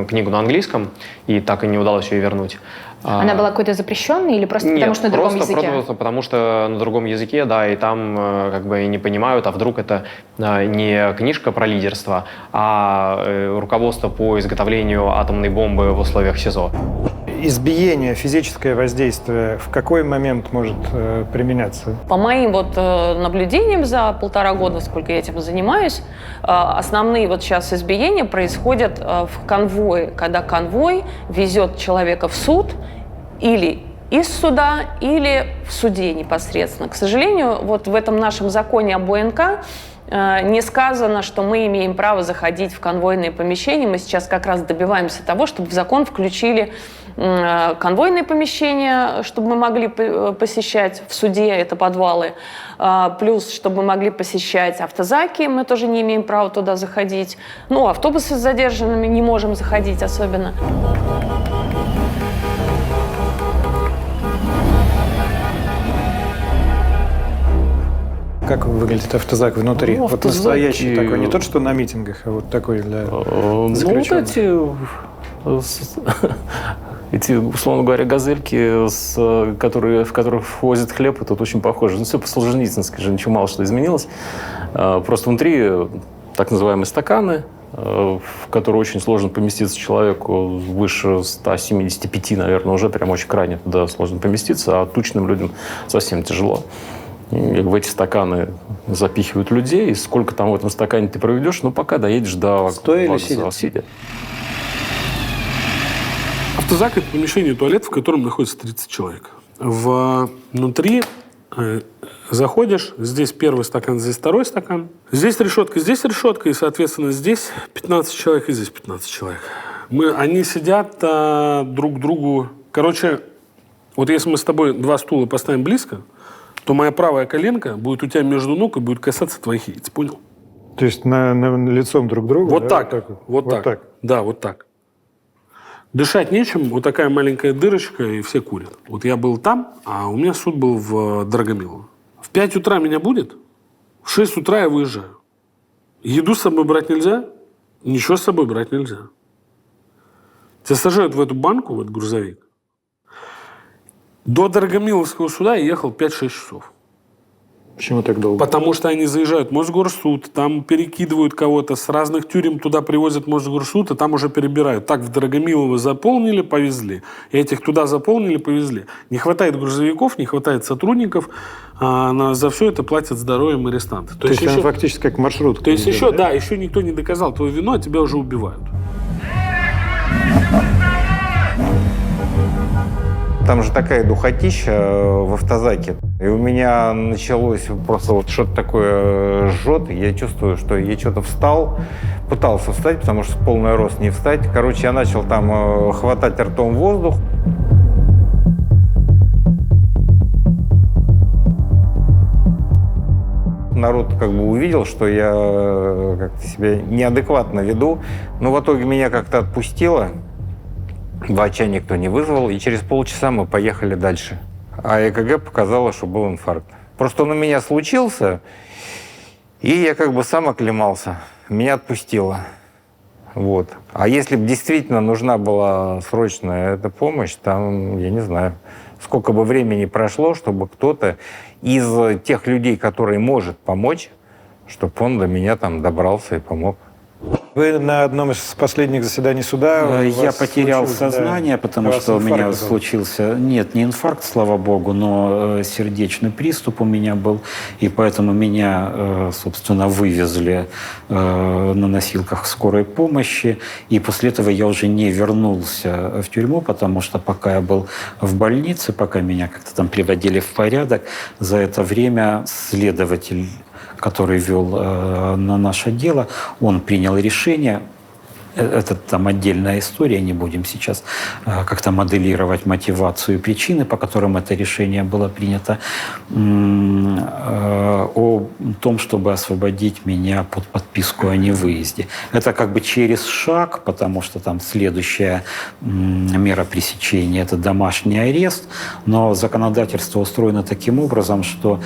[SPEAKER 18] книгу на английском, и так и не удалось ее вернуть.
[SPEAKER 17] Она была какой-то запрещенной или просто потому, что на другом языке?
[SPEAKER 18] Просто потому что на другом языке, да, и там как бы не понимают, а вдруг это не книжка про лидерство, а руководство по изготовлению атомной бомбы в условиях СИЗО.
[SPEAKER 4] Избиение, физическое воздействие в какой момент может применяться?
[SPEAKER 8] По моим наблюдениям за 1,5 года, сколько я этим занимаюсь, основные сейчас избиения происходят в конвое, когда конвой везет человека в суд или из суда, или в суде непосредственно. К сожалению, в этом нашем законе об ОНК не сказано, что мы имеем право заходить в конвойные помещения. Мы сейчас как раз добиваемся того, чтобы в закон включили конвойные помещения, чтобы мы могли посещать в суде, это подвалы, плюс, чтобы мы могли посещать автозаки, мы тоже не имеем права туда заходить. Автобусы с задержанными не можем заходить особенно.
[SPEAKER 4] Как выглядит автозак внутри? Вот настоящий такой, не тот, что на митингах, а вот такой для заключенных.
[SPEAKER 19] Эти, условно говоря, газельки, в которых возят хлеб, тут очень похоже. Все по-солженицынски же, ничего мало что изменилось. Просто внутри так называемые стаканы, в которые очень сложно поместиться человеку выше 175, наверное, уже прям очень крайне туда сложно поместиться, а тучным людям совсем тяжело. И в эти стаканы запихивают людей, и сколько там в этом стакане ты проведешь, пока доедешь до
[SPEAKER 4] стоя или сидя?
[SPEAKER 3] Автозак – это помещение туалет, в котором находится 30 человек. Внутри заходишь, здесь первый стакан, здесь второй стакан. Здесь решетка, и, соответственно, здесь 15 человек, и здесь 15 человек. Они сидят друг к другу. Короче, вот если мы с тобой 2 стула поставим близко, то моя правая коленка будет у тебя между ног и будет касаться твоих яиц. Понял?
[SPEAKER 4] То есть лицом друг к другу?
[SPEAKER 3] Вот так. Вот так. Да, вот так. Дышать нечем, вот такая маленькая дырочка, и все курят. Вот я был там, а у меня суд был в Драгомилово. В 5 утра меня будет, в 6 утра я выезжаю. Еду с собой брать нельзя, ничего с собой брать нельзя. Тебя сажают в эту банку, в этот грузовик. До Драгомиловского суда я ехал 5-6 часов.
[SPEAKER 4] Почему так долго?
[SPEAKER 3] Потому что они заезжают в Мосгорсуд, там перекидывают кого-то, с разных тюрем туда привозят в Мосгорсуд, и там уже перебирают. Так в Драгомилово заполнили, повезли. И этих туда заполнили, повезли. Не хватает грузовиков, не хватает сотрудников, за все это платят здоровьем арестанты.
[SPEAKER 4] То есть еще, фактически как маршрутка.
[SPEAKER 3] То есть еще, да, еще никто не доказал твое вину, а тебя уже убивают.
[SPEAKER 11] Там же такая духотища в автозаке. И у меня началось просто что-то такое жжет. Я чувствую, что я что-то встал. Пытался встать, потому что в полный рост не встать. Короче, я начал там хватать ртом воздух. народ как бы увидел, что я как-то себя неадекватно веду. Но в итоге меня как-то отпустило. Врача никто не вызвал, и через полчаса мы поехали дальше. А ЭКГ показало, что был инфаркт. Просто он у меня случился, и я как бы сам оклемался. Меня отпустило. Вот. А если бы действительно нужна была срочная эта помощь, там, я не знаю, сколько бы времени прошло, чтобы кто-то из тех людей, который может помочь, чтобы он до меня там добрался и помог.
[SPEAKER 4] Вы на одном из последних заседаний суда...
[SPEAKER 5] Я потерял сознание, потому что у меня случился... Нет, не инфаркт, слава богу, но сердечный приступ у меня был. И поэтому меня, собственно, вывезли на носилках скорой помощи. И после этого я уже не вернулся в тюрьму, потому что пока я был в больнице, пока меня как-то там приводили в порядок, за это время следователь, который вел на наше дело, он принял решение. Это там отдельная история, не будем сейчас как-то моделировать мотивацию и причины, по которым это решение было принято, о том, чтобы освободить меня под подписку о невыезде. Это как бы через шаг, потому что там следующая мера пресечения – это домашний арест, но законодательство устроено таким образом, что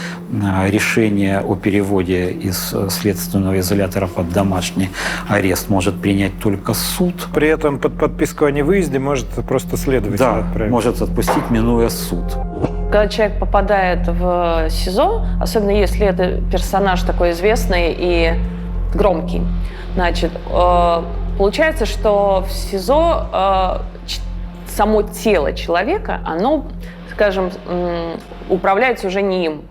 [SPEAKER 5] решение о переводе из следственного изолятора под домашний арест может принять только суд.
[SPEAKER 4] При этом под подписку о невыезде может просто следователь отправить.
[SPEAKER 5] Может отпустить, минуя суд.
[SPEAKER 8] Когда человек попадает в СИЗО, особенно если это персонаж такой известный и громкий, значит, получается, что в СИЗО само тело человека, оно, скажем, управляется уже не им.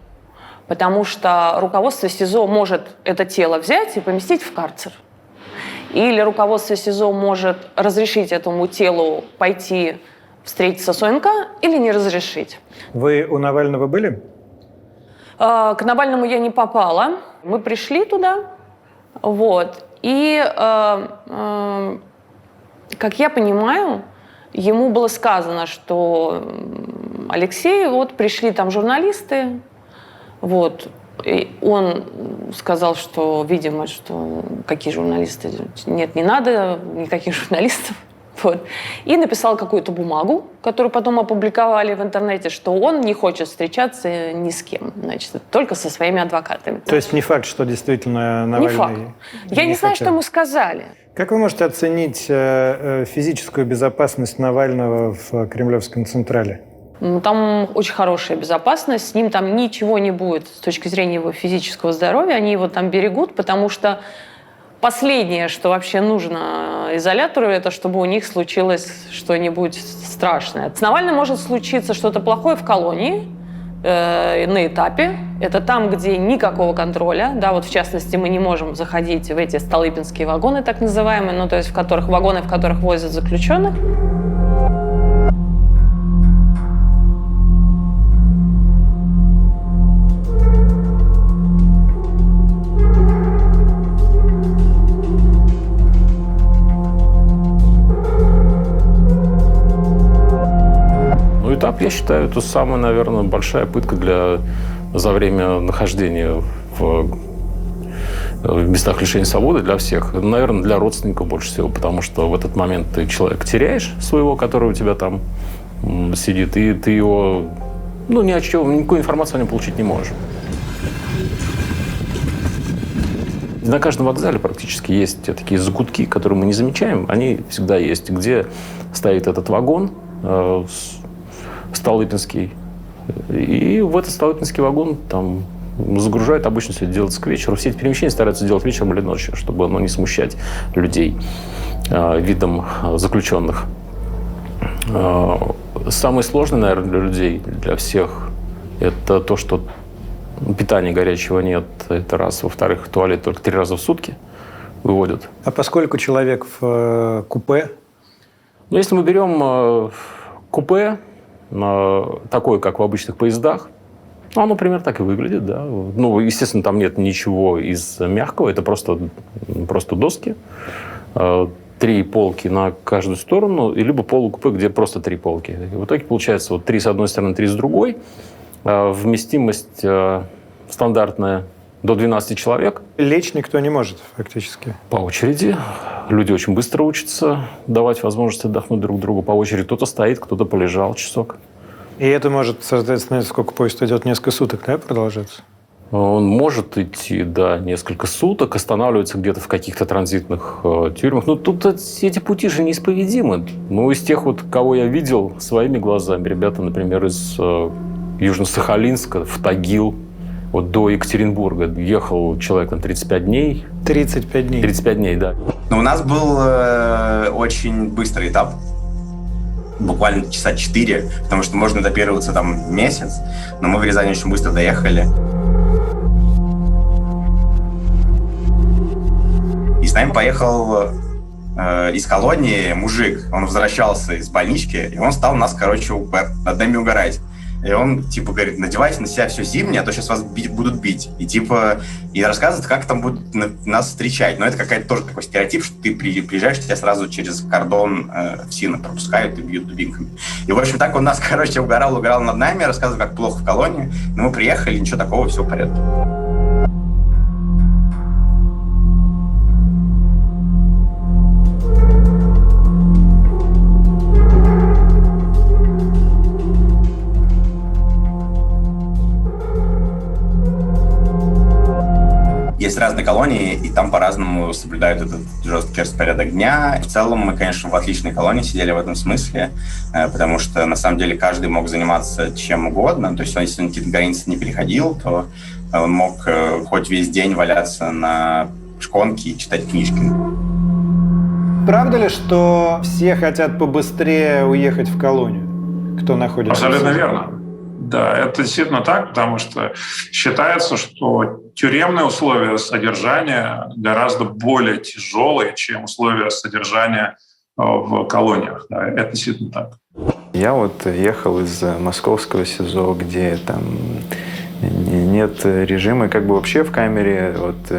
[SPEAKER 8] Потому что руководство СИЗО может это тело взять и поместить в карцер. Или руководство СИЗО может разрешить этому телу пойти встретиться с ОНК или не разрешить.
[SPEAKER 4] Вы у Навального были?
[SPEAKER 8] К Навальному я не попала. Мы пришли туда. Вот. И, как я понимаю, ему было сказано, что Алексей, вот пришли там журналисты, вот. И он сказал, что, видимо, что какие журналисты, нет, не надо никаких журналистов. Вот. И написал какую-то бумагу, которую потом опубликовали в интернете, что он не хочет встречаться ни с кем, значит, только со своими адвокатами.
[SPEAKER 4] То есть не факт, что действительно Навальный...
[SPEAKER 8] Не факт. Я не знаю, что ему сказали.
[SPEAKER 4] Как вы можете оценить физическую безопасность Навального в Кремлевском Централе?
[SPEAKER 8] Там очень хорошая безопасность, с ним там ничего не будет с точки зрения его физического здоровья, они его там берегут, потому что последнее, что вообще нужно изолятору, это чтобы у них случилось что-нибудь страшное. С Навальным может случиться что-то плохое в колонии, на этапе. Это там, где никакого контроля. Да, вот в частности, мы не можем заходить в эти столыпинские вагоны, так называемые, ну, то есть вагоны, в которых возят заключенных.
[SPEAKER 19] Этап, я считаю, это самая, наверное, большая пытка за время нахождения в местах лишения свободы для всех. Наверное, для родственников больше всего, потому что в этот момент ты человека теряешь своего, который у тебя там сидит, и ты его, ни о чем, никакой информации о нем получить не можешь. На каждом вокзале практически есть такие закутки, которые мы не замечаем, они всегда есть, где стоит этот вагон, Столыпинский. И в этот Столыпинский вагон там загружают, обычно все это делается к вечеру. Все эти перемещения стараются делать вечером или ночью, чтобы не смущать людей видом заключенных. Самое сложное, наверное, для людей, для всех, это то, что питания горячего нет, это раз. Во-вторых, туалет только 3 раза в сутки выводят.
[SPEAKER 4] А поскольку человек в купе?
[SPEAKER 19] Если мы берем купе, такое, как в обычных поездах, оно примерно так и выглядит, да. Естественно, там нет ничего из мягкого, это просто доски, 3 полки на каждую сторону, и либо полукупе, где просто 3 полки. И в итоге получается 3 с одной стороны, 3 с другой. Вместимость стандартная до 12 человек.
[SPEAKER 4] Лечь никто не может, фактически.
[SPEAKER 19] По очереди. Люди очень быстро учатся давать возможность отдохнуть друг другу по очереди. Кто-то стоит, кто-то полежал часок.
[SPEAKER 4] И это может, соответственно, сколько поезд идет, несколько суток, да, продолжаться?
[SPEAKER 19] Он может идти, да, несколько суток, останавливается где-то в каких-то транзитных тюрьмах. Ну, тут эти пути же неисповедимы. Ну, из тех вот, кого я видел своими глазами, ребята, например, из Южно-Сахалинска в Тагил, вот до Екатеринбурга ехал человек на 35 дней.
[SPEAKER 4] 35 дней?
[SPEAKER 19] 35 дней, да.
[SPEAKER 7] Но у нас был очень быстрый этап. Буквально часа 4, потому что можно адаптироваться там месяц, но мы в Рязани очень быстро доехали. И с нами поехал из колонии мужик. Он возвращался из больнички, и он стал нас, короче, над нами угорать. И он, типа, говорит, надевайте на себя все зимнее, а то сейчас вас будут бить. И, типа, и рассказывает, как там будут нас встречать. Но это какая-то тоже такой стереотип, что ты приезжаешь, тебя сразу через кордон в СИН пропускают и бьют дубинками. И, в общем, так он нас, короче, угорал над нами, рассказывал, как плохо в колонии. Но мы приехали, ничего такого, все в порядке. Есть разные колонии, и там по-разному соблюдают этот жесткий распорядок дня. В целом мы, конечно, в отличной колонии сидели в этом смысле, потому что, на самом деле, каждый мог заниматься чем угодно. То есть, если он какие-то границы не переходил, то он мог хоть весь день валяться на шконке и читать книжки.
[SPEAKER 4] Правда ли, что все хотят побыстрее уехать в колонию, кто находится?
[SPEAKER 13] Абсолютно верно. Да, это действительно так, потому что считается, что тюремные условия содержания гораздо более тяжелые, чем условия содержания в колониях. Да, это действительно так.
[SPEAKER 10] Я вот ехал из московского СИЗО, где там нет режима, и как бы вообще в камере вот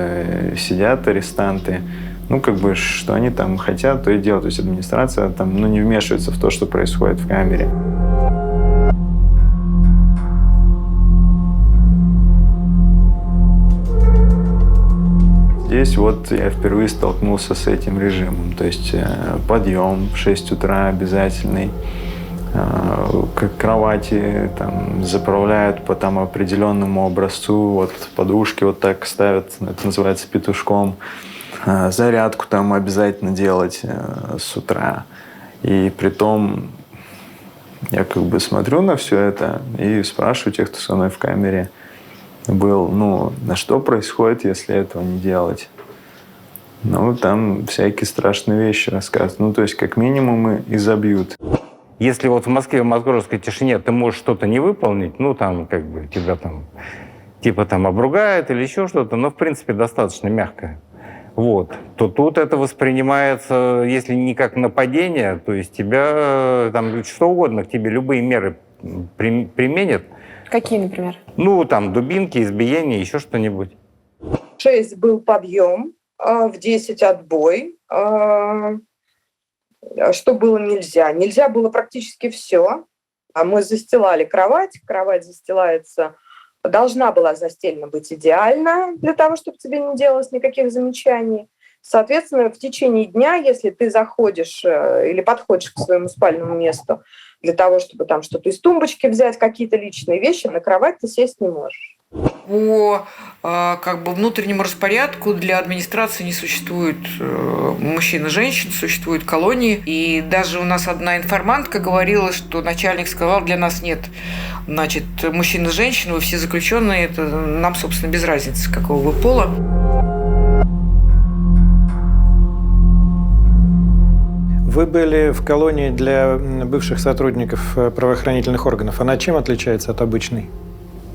[SPEAKER 10] сидят арестанты, ну, как бы, что они там хотят, то и делают. То есть администрация там, ну, не вмешивается в то, что происходит в камере. Здесь вот я впервые столкнулся с этим режимом. То есть подъем в 6 утра обязательный, к кровати там заправляют по там определенному образцу, вот подушки вот так ставят, это называется петушком. Зарядку там обязательно делать с утра. И притом я как бы смотрю на все это и спрашиваю тех, кто со мной в камере был, ну, на что происходит, если этого не делать. Ну, там всякие страшные вещи рассказывают. Ну, то есть, как минимум, и забьют.
[SPEAKER 11] Если вот в Москве, в московской тишине ты можешь что-то не выполнить, ну, там, как бы, тебя там, типа, там, обругают или еще что-то, но, в принципе, достаточно мягко. Вот. То тут это воспринимается, если не как нападение, то есть тебя, там, что угодно к тебе, любые меры применят.
[SPEAKER 9] Какие, например?
[SPEAKER 11] Ну, там, дубинки, избиения, еще что-нибудь.
[SPEAKER 9] В 6 был подъем, в 10 отбой. Что было нельзя? Нельзя было практически все. Мы застилали кровать. Кровать застилается, должна была застелена быть идеально для того, чтобы тебе не делалось никаких замечаний. Соответственно, в течение дня, если ты заходишь или подходишь к своему спальному месту для того, чтобы там что-то из тумбочки взять, какие-то личные вещи, на кровать ты сесть не можешь.
[SPEAKER 21] По как бы внутреннему распорядку для администрации не существует мужчин и женщин, существуют колонии. И даже у нас одна информантка говорила, что начальник сказал, для нас нет, значит, мужчин и женщин, вы все заключенные, это нам, собственно, без разницы, какого вы пола.
[SPEAKER 4] Вы были в колонии для бывших сотрудников правоохранительных органов. Она чем отличается от обычной?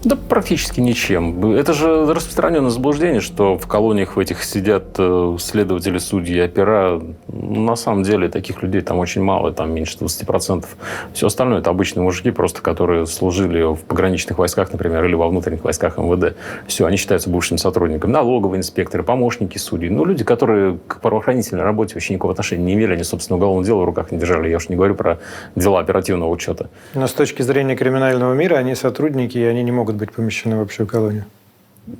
[SPEAKER 19] Да практически ничем. Это же распространенное заблуждение, что в колониях в этих сидят следователи, судьи, опера. На самом деле таких людей там очень мало, там меньше 20%. Все остальное – это обычные мужики, просто которые служили в пограничных войсках, например, или во внутренних войсках МВД. Все, они считаются бывшими сотрудниками. Налоговые инспекторы, помощники судей. Ну, люди, которые к правоохранительной работе вообще никакого отношения не имели, они, собственно, уголовное дело в руках не держали. Я уж не говорю про дела оперативного учета.
[SPEAKER 4] Но с точки зрения криминального мира они сотрудники, и они не могут быть помещены в общую колонию.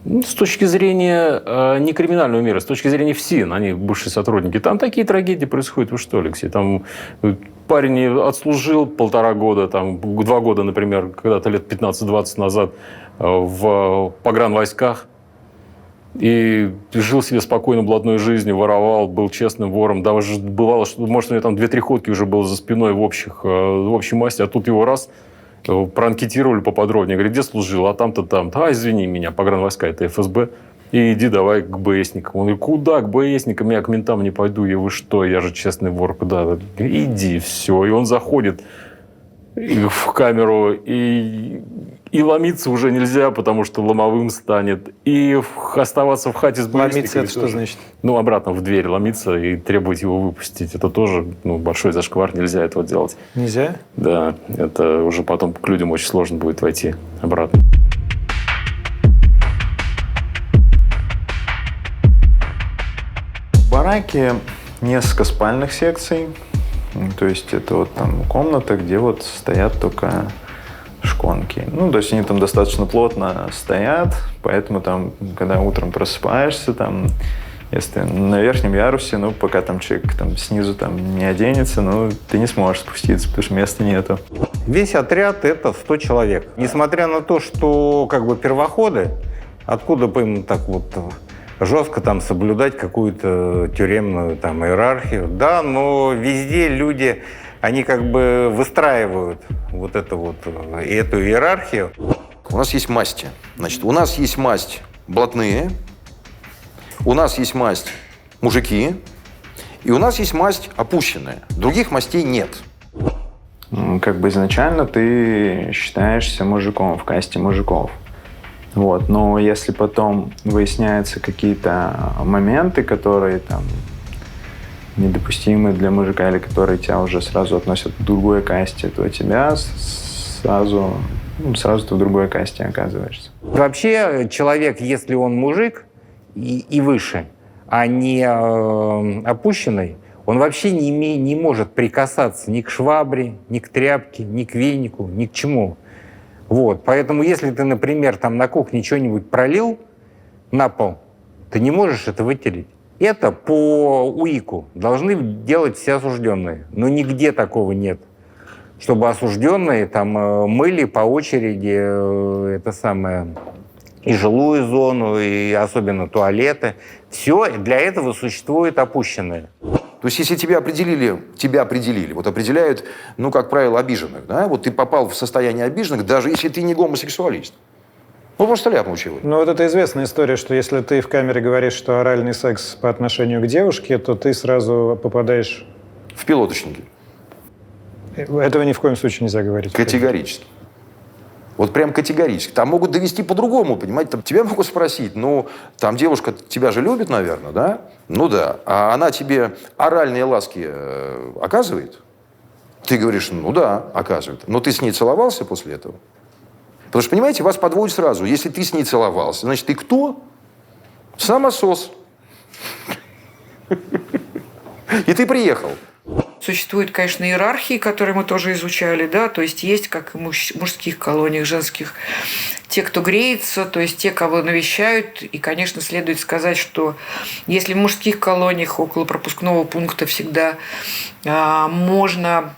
[SPEAKER 19] С точки зрения не криминального мира, с точки зрения ФСИН, они бывшие сотрудники, там такие трагедии происходят. Вы что, Алексей? Там парень отслужил 1,5 года, там, 2 года, например, когда-то лет 15-20 назад в погранвойсках, и жил себе спокойно блатной жизнью, воровал, был честным вором. Даже бывало, что, может, у него там 2-3 ходки уже было за спиной в общей массе, а тут его раз проанкетировали поподробнее. Говорит, где служил? А там-то там. А, извини меня, погранвойска, это ФСБ. И иди давай к БСникам. Он говорит, куда? К БСникам? Я к ментам не пойду. Я, вы что? Я же честный вор. Куда? Иди, все. И он заходит в камеру, и ломиться уже нельзя, потому что ломовым станет. И оставаться в хате с БСниками.
[SPEAKER 4] Ломиться это что значит?
[SPEAKER 19] Ну, обратно в дверь ломиться и требовать его выпустить. Это тоже большой зашквар. Нельзя этого делать.
[SPEAKER 4] Нельзя?
[SPEAKER 19] Да. Это уже потом к людям очень сложно будет войти обратно.
[SPEAKER 10] В бараке несколько спальных секций. То есть это вот там комната, где вот стоят только шконки. Ну, то есть они там достаточно плотно стоят, поэтому там, когда утром просыпаешься, там, если на верхнем ярусе, ну, пока там человек там снизу там не оденется, ну, ты не сможешь спуститься, потому что места нету.
[SPEAKER 11] Весь отряд – это 100 человек. Несмотря на то, что как бы первоходы, откуда бы им так вот жестко там соблюдать какую-то тюремную там иерархию, да, но везде люди, они как бы выстраивают вот эту иерархию.
[SPEAKER 12] У нас есть масти. Значит, у нас есть масть блатные, у нас есть масть мужики, и у нас есть масть опущенная. Других мастей нет.
[SPEAKER 10] Как бы изначально ты считаешься мужиком в касте мужиков. Вот. Но если потом выясняются какие-то моменты, которые там недопустимы для мужика, или которые тебя уже сразу относят к другой касте, то тебя сразу ты в другой касте оказываешься.
[SPEAKER 11] Вообще человек, если он мужик и выше, а не опущенный, он вообще не может прикасаться ни к швабре, ни к тряпке, ни к венику, ни к чему. Вот. Поэтому если ты, например, там на кухне что-нибудь пролил на пол, ты не можешь это вытереть. Это по УИКу должны делать все осужденные. Но нигде такого нет. Чтобы осужденные там мыли по очереди и жилую зону, и особенно туалеты. Все для этого существует опущенное.
[SPEAKER 12] То есть, если тебя определили, вот определяют, ну, как правило, обиженных, да, вот ты попал в состояние обиженных, даже если ты не гомосексуалист. Ну, просто ляпнул чего.
[SPEAKER 4] Ну, вот это известная история, что если ты в камере говоришь, что оральный секс по отношению к девушке, то ты сразу попадаешь...
[SPEAKER 12] В пилоточники.
[SPEAKER 4] Этого ни в коем случае нельзя говорить.
[SPEAKER 12] Категорически. Вот прям категорически. Там могут довести по-другому, понимаете? Там тебя могут спросить, ну, там девушка тебя же любит, наверное, да? Ну да. А она тебе оральные ласки оказывает? Ты говоришь, ну да, оказывает. Но ты с ней целовался после этого? Потому что, понимаете, вас подводят сразу. Если ты с ней целовался, значит, ты кто? Самосос. И ты приехал.
[SPEAKER 21] Существуют, конечно, иерархии, которые мы тоже изучали, да, то есть есть, как и в мужских колониях, женских, те, кто греется, то есть те, кого навещают, и, конечно, следует сказать, что если в мужских колониях около пропускного пункта всегда можно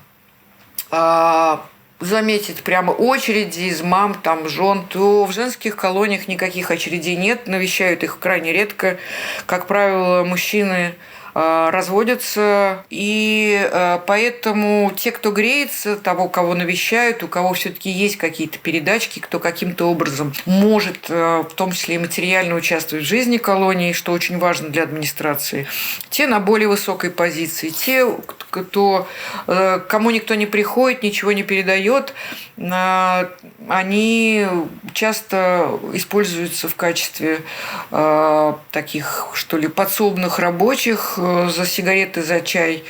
[SPEAKER 21] заметить прямо очереди из мам, там, жен, то в женских колониях никаких очередей нет, навещают их крайне редко. Как правило, мужчины разводятся, и поэтому те, кто греется, того, кого навещают, у кого все-таки есть какие-то передачки, кто каким-то образом может, в том числе и материально участвовать в жизни колонии, что очень важно для администрации, те на более высокой позиции, те, кому никто не приходит, ничего не передает, они часто используются в качестве таких, что ли, подсобных рабочих за сигареты, за чай,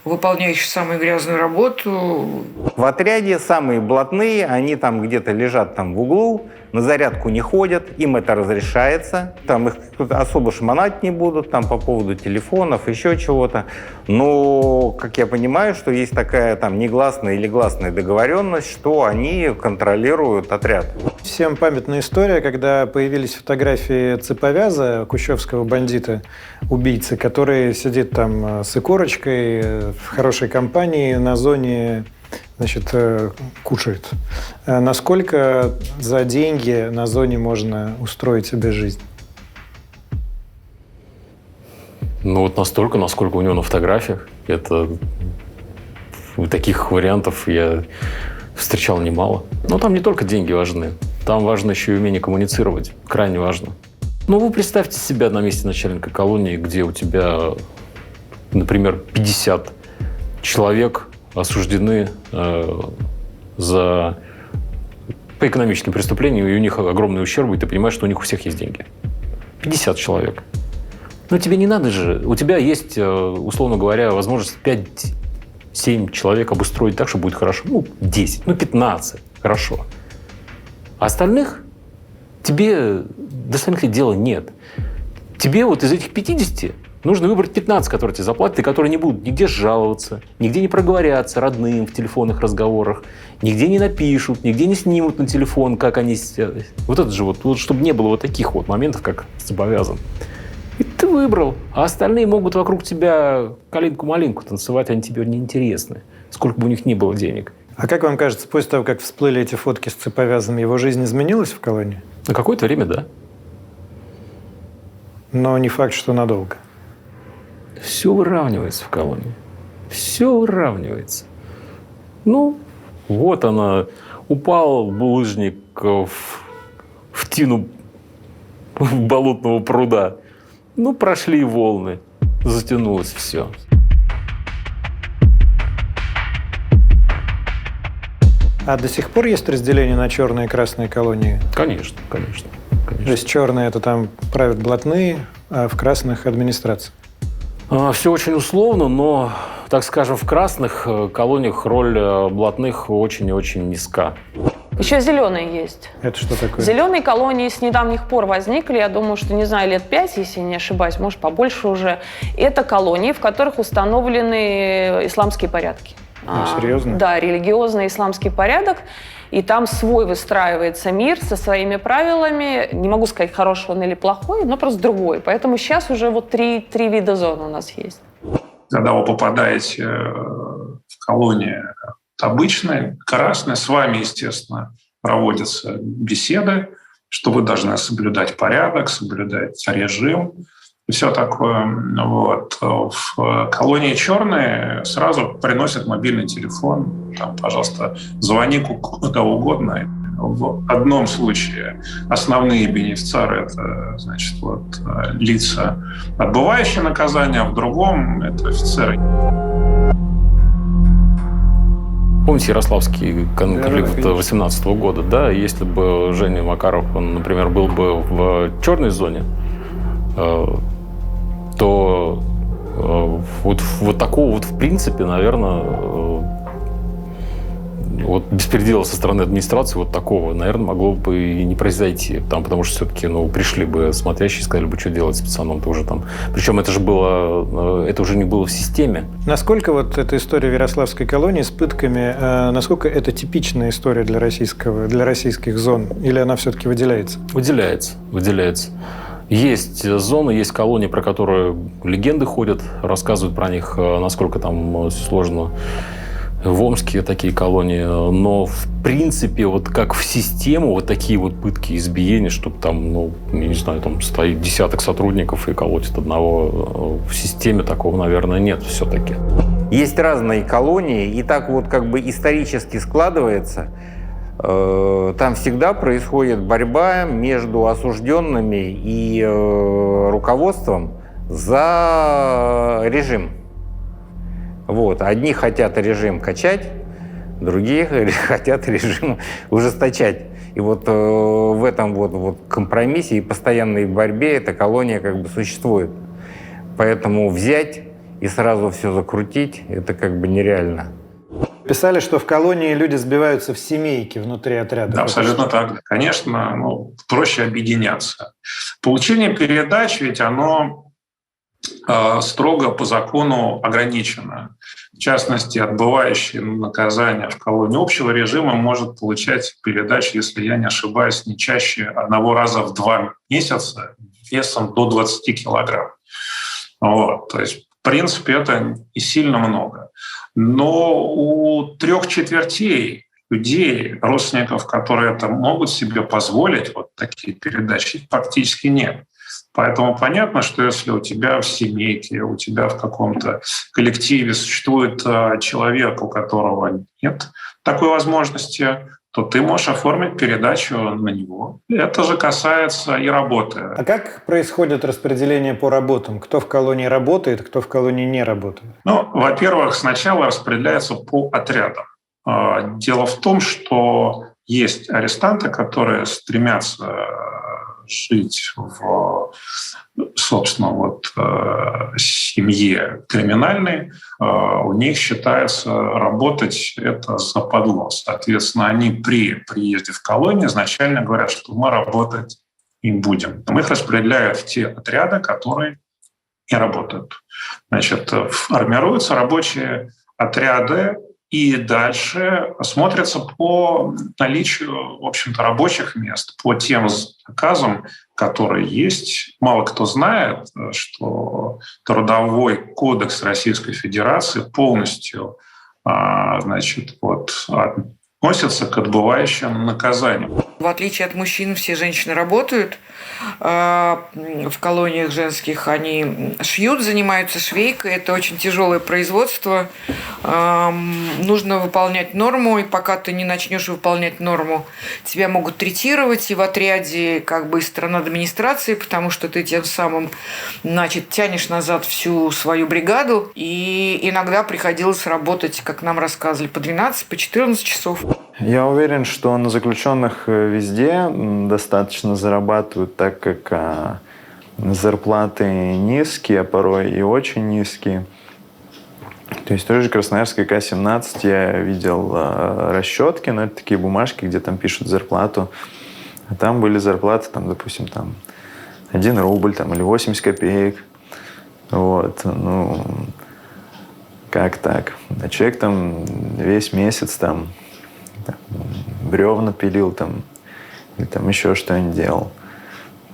[SPEAKER 21] выполняющих самую грязную работу.
[SPEAKER 11] В отряде самые блатные, они там где-то лежат там в углу, на зарядку не ходят, им это разрешается, там их особо шмонать не будут, там по поводу телефонов, еще чего-то. Но, как я понимаю, что есть такая там негласная или гласная договоренность, что они контролируют отряд.
[SPEAKER 4] Всем памятная история, когда появились фотографии цеповяза, кущевского бандита, убийцы, который сидит там с икорочкой в хорошей компании на зоне, значит, кушает. Насколько за деньги на зоне можно устроить себе жизнь?
[SPEAKER 19] Ну вот настолько, насколько у него на фотографиях. Это таких вариантов я встречал немало. Но там не только деньги важны. Там важно еще и умение коммуницировать. Крайне важно. Ну, вы представьте себя на месте начальника колонии, где у тебя, например, 50 человек осуждены по экономическим преступлениям, и у них огромный ущерб, и ты понимаешь, что у них у всех есть деньги. 50 человек. Но тебе не надо же. У тебя есть, условно говоря, возможность 5-7 человек обустроить так, чтобы будет хорошо. Ну, 10, 15. Хорошо. А остальных тебе до остальных дела нет. Тебе вот из этих 50 нужно выбрать 15, которые тебе заплатят, и которые не будут нигде жаловаться, нигде не проговорятся родным в телефонных разговорах, нигде не напишут, нигде не снимут на телефон, как они... Вот это же вот чтобы не было вот таких вот моментов, как с цеповязом. И ты выбрал. А остальные могут вокруг тебя калинку-малинку танцевать, они тебе не интересны, сколько бы у них ни было денег.
[SPEAKER 4] А как вам кажется, после того, как всплыли эти фотки с цеповязом, его жизнь изменилась в колонии?
[SPEAKER 19] На какое-то время, да.
[SPEAKER 4] Но не факт, что надолго.
[SPEAKER 19] Все выравнивается в колонии. Все выравнивается. Ну, вот она. Упал булыжник в тину болотного пруда. Ну, прошли волны. Затянулось все.
[SPEAKER 4] А до сих пор есть разделение на черные и красные колонии?
[SPEAKER 19] Конечно, конечно.
[SPEAKER 4] То есть черные – это там правят блатные, а в красных – администрация?
[SPEAKER 19] Все очень условно, но, так скажем, в красных колониях роль блатных очень и очень низка.
[SPEAKER 8] Еще зеленые есть.
[SPEAKER 4] Это что такое?
[SPEAKER 8] Зеленые колонии с недавних пор возникли, я думаю, что, не знаю, лет 5, если не ошибаюсь, может, побольше уже. Это колонии, в которых установлены исламские порядки.
[SPEAKER 4] Серьезно?
[SPEAKER 8] Да, религиозный исламский порядок. И там свой выстраивается мир со своими правилами. Не могу сказать, хороший он или плохой, но просто другой. Поэтому сейчас уже вот три вида зон у нас есть.
[SPEAKER 13] Когда вы попадаете в колонию обычные, красные, с вами, естественно, проводятся беседы, что вы должны соблюдать порядок, соблюдать режим и все такое. Вот. В колонии черные сразу приносят мобильный телефон, там, пожалуйста, звони куда угодно. В одном случае основные бенефициары – это, значит, вот, лица, отбывающие наказание, а в другом – это офицеры.
[SPEAKER 19] Помните Ярославский конфликт 2018 года? Да, если бы Женя Макаров, он, например, был бы в черной зоне, то вот такого вот в принципе, наверное, вот беспредела со стороны администрации вот такого, наверное, могло бы и не произойти. Там, потому что все-таки пришли бы смотрящие и сказали бы, что делать с пацаном-то уже там. Причем это уже не было в системе.
[SPEAKER 4] Насколько вот эта история в Ярославской колонии с пытками, насколько это типичная история для российских зон? Или она все-таки выделяется?
[SPEAKER 19] Выделяется. Есть зоны, есть колонии, про которые легенды ходят, рассказывают про них, насколько там сложно. В Омске такие колонии, но в принципе вот как в систему вот такие вот пытки, избиения, чтобы там, я не знаю, там стоит десяток сотрудников и колотит одного, в системе такого, наверное, нет все-таки.
[SPEAKER 11] Есть разные колонии, и так вот как бы исторически складывается. Там всегда происходит борьба между осужденными и руководством за режим. Вот. Одни хотят режим качать, другие хотят режим ужесточать. И вот в этом вот компромиссе и постоянной борьбе эта колония как бы существует. Поэтому взять и сразу все закрутить – это как бы нереально.
[SPEAKER 4] Писали, что в колонии люди сбиваются в семейки внутри отряда.
[SPEAKER 13] Да, абсолютно так. Конечно, проще объединяться. Получение передач, ведь оно строго по закону ограничено. В частности, отбывающий наказание в колонии общего режима может получать передачи, если я не ошибаюсь, не чаще одного раза в 2 месяца весом до 20 килограмм. Вот. То есть, в принципе, это не сильно много. Но у 3/4 людей, родственников, которые это могут себе позволить, вот такие передачи, фактически нет. Поэтому понятно, что если у тебя в семейке, у тебя в каком-то коллективе существует человек, у которого нет такой возможности, то ты можешь оформить передачу на него. Это же касается и работы.
[SPEAKER 4] А как происходит распределение по работам? Кто в колонии работает, кто в колонии не работает?
[SPEAKER 13] Во-первых, сначала распределяется по отрядам. Дело в том, что есть арестанты, которые стремятся жить в, собственно, семье криминальной, у них считается работать это западло. Соответственно, они при приезде в колонию изначально говорят, что мы работать не будем. Мы их распределяют в те отряды, которые не работают. Значит, формируются рабочие отряды, и дальше смотрятся по наличию, в общем-то, рабочих мест, по тем заказам, которые есть. Мало кто знает, что Трудовой кодекс Российской Федерации полностью, относится к отбывающим наказаниям.
[SPEAKER 21] В отличие от мужчин, все женщины работают. В колониях женских они шьют, занимаются швейкой. Это очень тяжелое производство. Нужно выполнять норму, и пока ты не начнешь выполнять норму, тебя могут третировать и в отряде из страны администрации, потому что ты тем самым, тянешь назад всю свою бригаду. И иногда приходилось работать, как нам рассказывали, по 12, по 14 часов.
[SPEAKER 10] Я уверен, что на заключенных везде достаточно зарабатывают, так как зарплаты низкие, а порой и очень низкие. То есть в той же Красноярской К-17 я видел расчетки, но это такие бумажки, где там пишут зарплату. А там были зарплаты, допустим, 1 рубль или 80 копеек. Вот. Как так? А человек весь месяц бревна пилил или еще что-нибудь делал.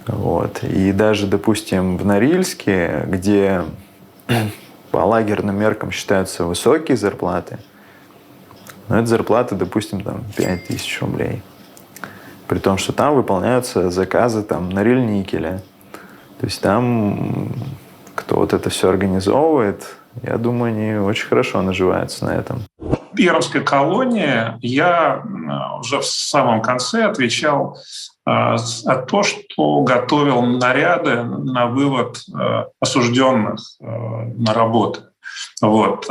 [SPEAKER 10] Вот. И даже, допустим, в Норильске, где по лагерным меркам считаются высокие зарплаты, но это зарплаты, допустим, 5000 рублей. При том, что там выполняются заказы Норильникеля. То есть там кто это все организовывает, я думаю, они очень хорошо наживаются на этом.
[SPEAKER 13] В Пермской колонии я уже в самом конце отвечал за то, что готовил наряды на вывод осужденных на работу.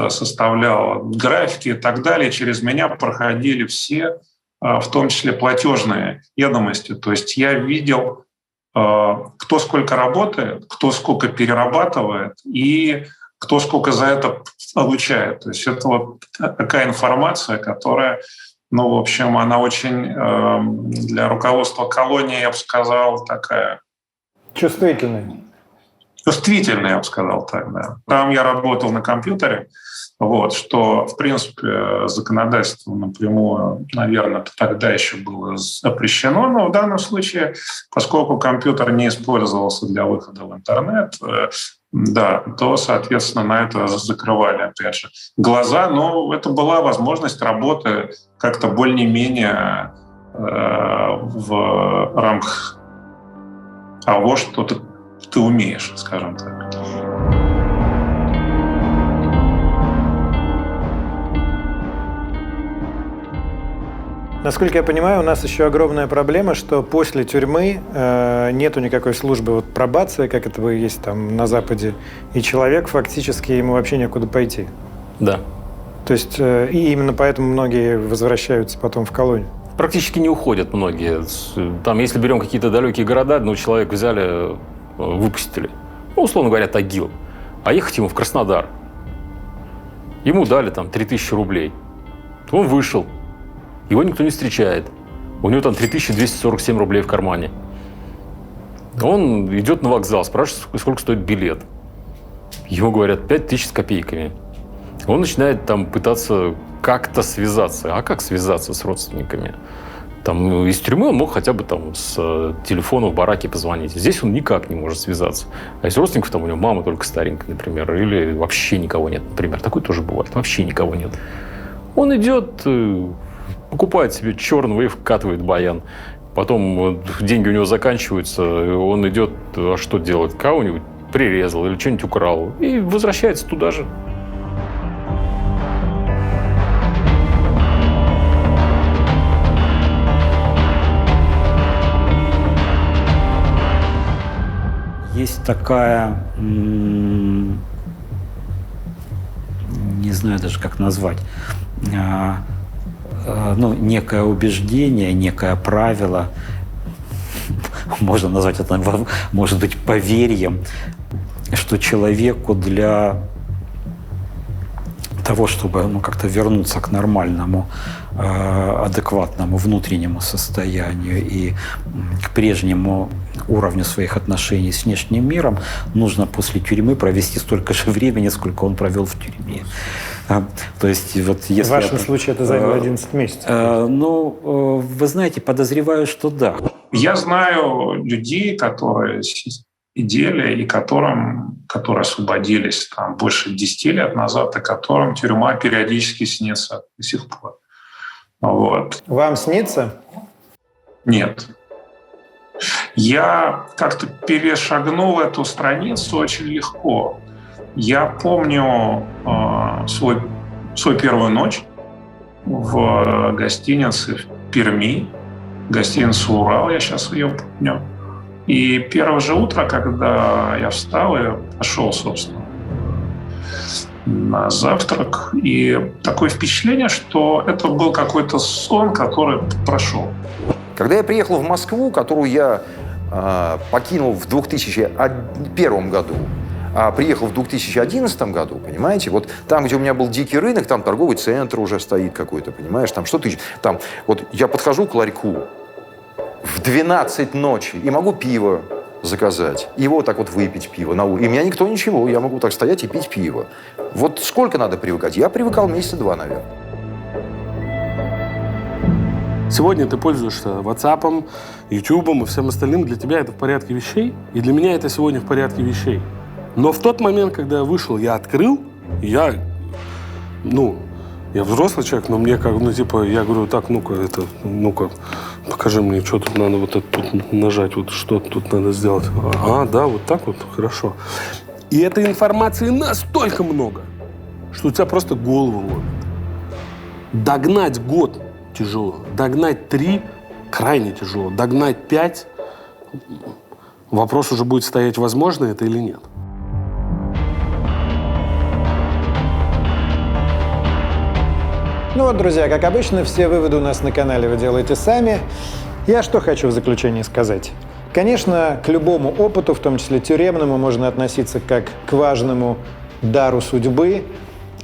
[SPEAKER 13] Составлял графики и так далее. Через меня проходили все, в том числе платежные ведомости. То есть я видел, кто сколько работает, кто сколько перерабатывает и кто сколько за это получает. То есть это такая информация, которая, она очень для руководства колонии, я бы сказал, такая...
[SPEAKER 4] Чувствительная.
[SPEAKER 13] Чувствительная, я бы сказал так, да. Там я работал на компьютере, что, в принципе, законодательство напрямую, наверное, тогда еще было запрещено, но в данном случае, поскольку компьютер не использовался для выхода в интернет, то, соответственно, на это закрывали, опять же, глаза. Но это была возможность работы как-то более-менее в рамках того, что ты умеешь, скажем так.
[SPEAKER 4] Насколько я понимаю, у нас еще огромная проблема, что после тюрьмы нету никакой службы пробации, как это есть на Западе, и человек фактически ему вообще некуда пойти.
[SPEAKER 19] Да.
[SPEAKER 4] То есть и именно поэтому многие возвращаются потом в колонию.
[SPEAKER 19] Практически не уходят многие. Если берем какие-то далекие города, человека взяли, выпустили. Условно говоря, Тагил. А ехать ему в Краснодар. Ему дали 3000 рублей. Он вышел. Его никто не встречает. У него там 3247 рублей в кармане. Он идет на вокзал, спрашивает, сколько стоит билет. Ему говорят 5000 с копейками. Он начинает там пытаться как-то связаться. А как связаться с родственниками? Там из тюрьмы он мог хотя бы там с телефона в бараке позвонить. Здесь он никак не может связаться. А из родственников там у него мама только старенькая, например, или вообще никого нет, например. Такое тоже бывает. Вообще никого нет. Он идет, покупает себе черного и вкатывает баян. Потом деньги у него заканчиваются, он идет, а что делать? Кого-нибудь прирезал или что-нибудь украл. И возвращается туда же.
[SPEAKER 5] Есть такая, не знаю даже как назвать, ну, некое убеждение, некое правило, можно назвать это, может быть, поверьем, что человеку для того, чтобы как-то вернуться к нормальному, адекватному внутреннему состоянию и к прежнему уровню своих отношений с внешним миром, нужно после тюрьмы провести столько же времени, сколько он провел в тюрьме. То есть, вот если
[SPEAKER 4] в вашем случае это заняло 11 месяцев.
[SPEAKER 5] Ну, вы знаете, подозреваю, что да.
[SPEAKER 13] Я знаю людей, которые сидели и которые освободились там больше 10 лет назад, и которым тюрьма периодически снится до сих пор. Вот.
[SPEAKER 4] Вам снится?
[SPEAKER 13] Нет. Я как-то перешагнул эту страницу очень легко. Я помню свою первую ночь в гостинице в Перми, гостиница «Урал», я сейчас ее помню. И первое же утро, когда я встал и пошел, собственно, на завтрак, и такое впечатление, что это был какой-то сон, который прошел.
[SPEAKER 12] Когда я приехал в Москву, которую я покинул в 2001 году, а приехал в 2011 году, понимаете, вот там, где у меня был дикий рынок, там торговый центр уже стоит какой-то, понимаешь, там что-то, там, вот я подхожу к ларьку в 12 ночи и могу пиво заказать, его вот так вот выпить пиво на улице, и меня никто ничего, я могу так стоять и пить пиво. Вот сколько надо привыкать? Я привыкал месяца 2, наверное.
[SPEAKER 3] Сегодня ты пользуешься WhatsApp, YouTube и всем остальным. Для тебя это в порядке вещей, и для меня это сегодня в порядке вещей. Но в тот момент, когда я вышел, я открыл, я взрослый человек, но мне как, я говорю, так, ну-ка, покажи мне, что тут надо вот это тут нажать, вот что тут надо сделать. Да, вот так вот, хорошо. И этой информации настолько много, что у тебя просто голову ломит. Догнать год тяжело, догнать 3 крайне тяжело, догнать 5 вопрос уже будет стоять, возможно это или нет.
[SPEAKER 4] Ну вот, друзья, как обычно, все выводы у нас на канале вы делаете сами. Я что хочу в заключении сказать. Конечно, к любому опыту, в том числе тюремному, можно относиться как к важному дару судьбы,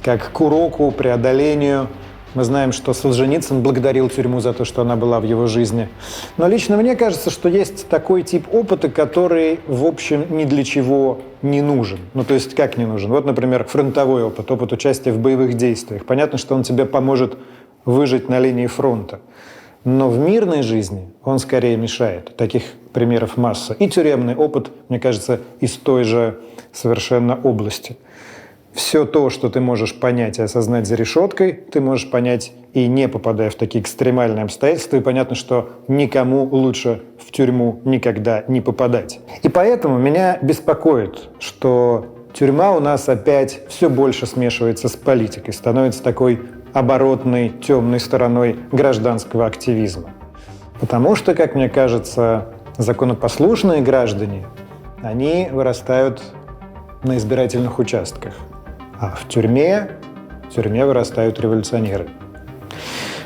[SPEAKER 4] как к уроку, преодолению. Мы знаем, что Солженицын благодарил тюрьму за то, что она была в его жизни. Но лично мне кажется, что есть такой тип опыта, который, в общем, ни для чего не нужен. Ну, то есть, как не нужен? Вот, например, фронтовой опыт, опыт участия в боевых действиях. Понятно, что он тебе поможет выжить на линии фронта. Но в мирной жизни он скорее мешает. Таких примеров масса. И тюремный опыт, мне кажется, из той же совершенно области. Все то, что ты можешь понять и осознать за решеткой, ты можешь понять и не попадая в такие экстремальные обстоятельства. И понятно, что никому лучше в тюрьму никогда не попадать. И поэтому меня беспокоит, что тюрьма у нас опять все больше смешивается с политикой, становится такой оборотной, темной стороной гражданского активизма. Потому что, как мне кажется, законопослушные граждане, они вырастают на избирательных участках. А в тюрьме вырастают революционеры.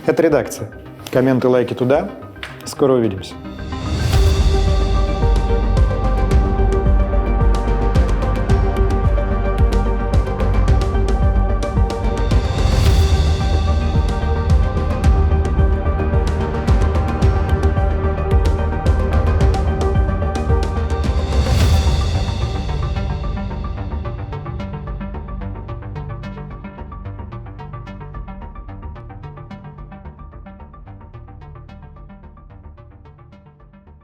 [SPEAKER 4] Это редакция. Комменты, лайки туда. Скоро увидимся.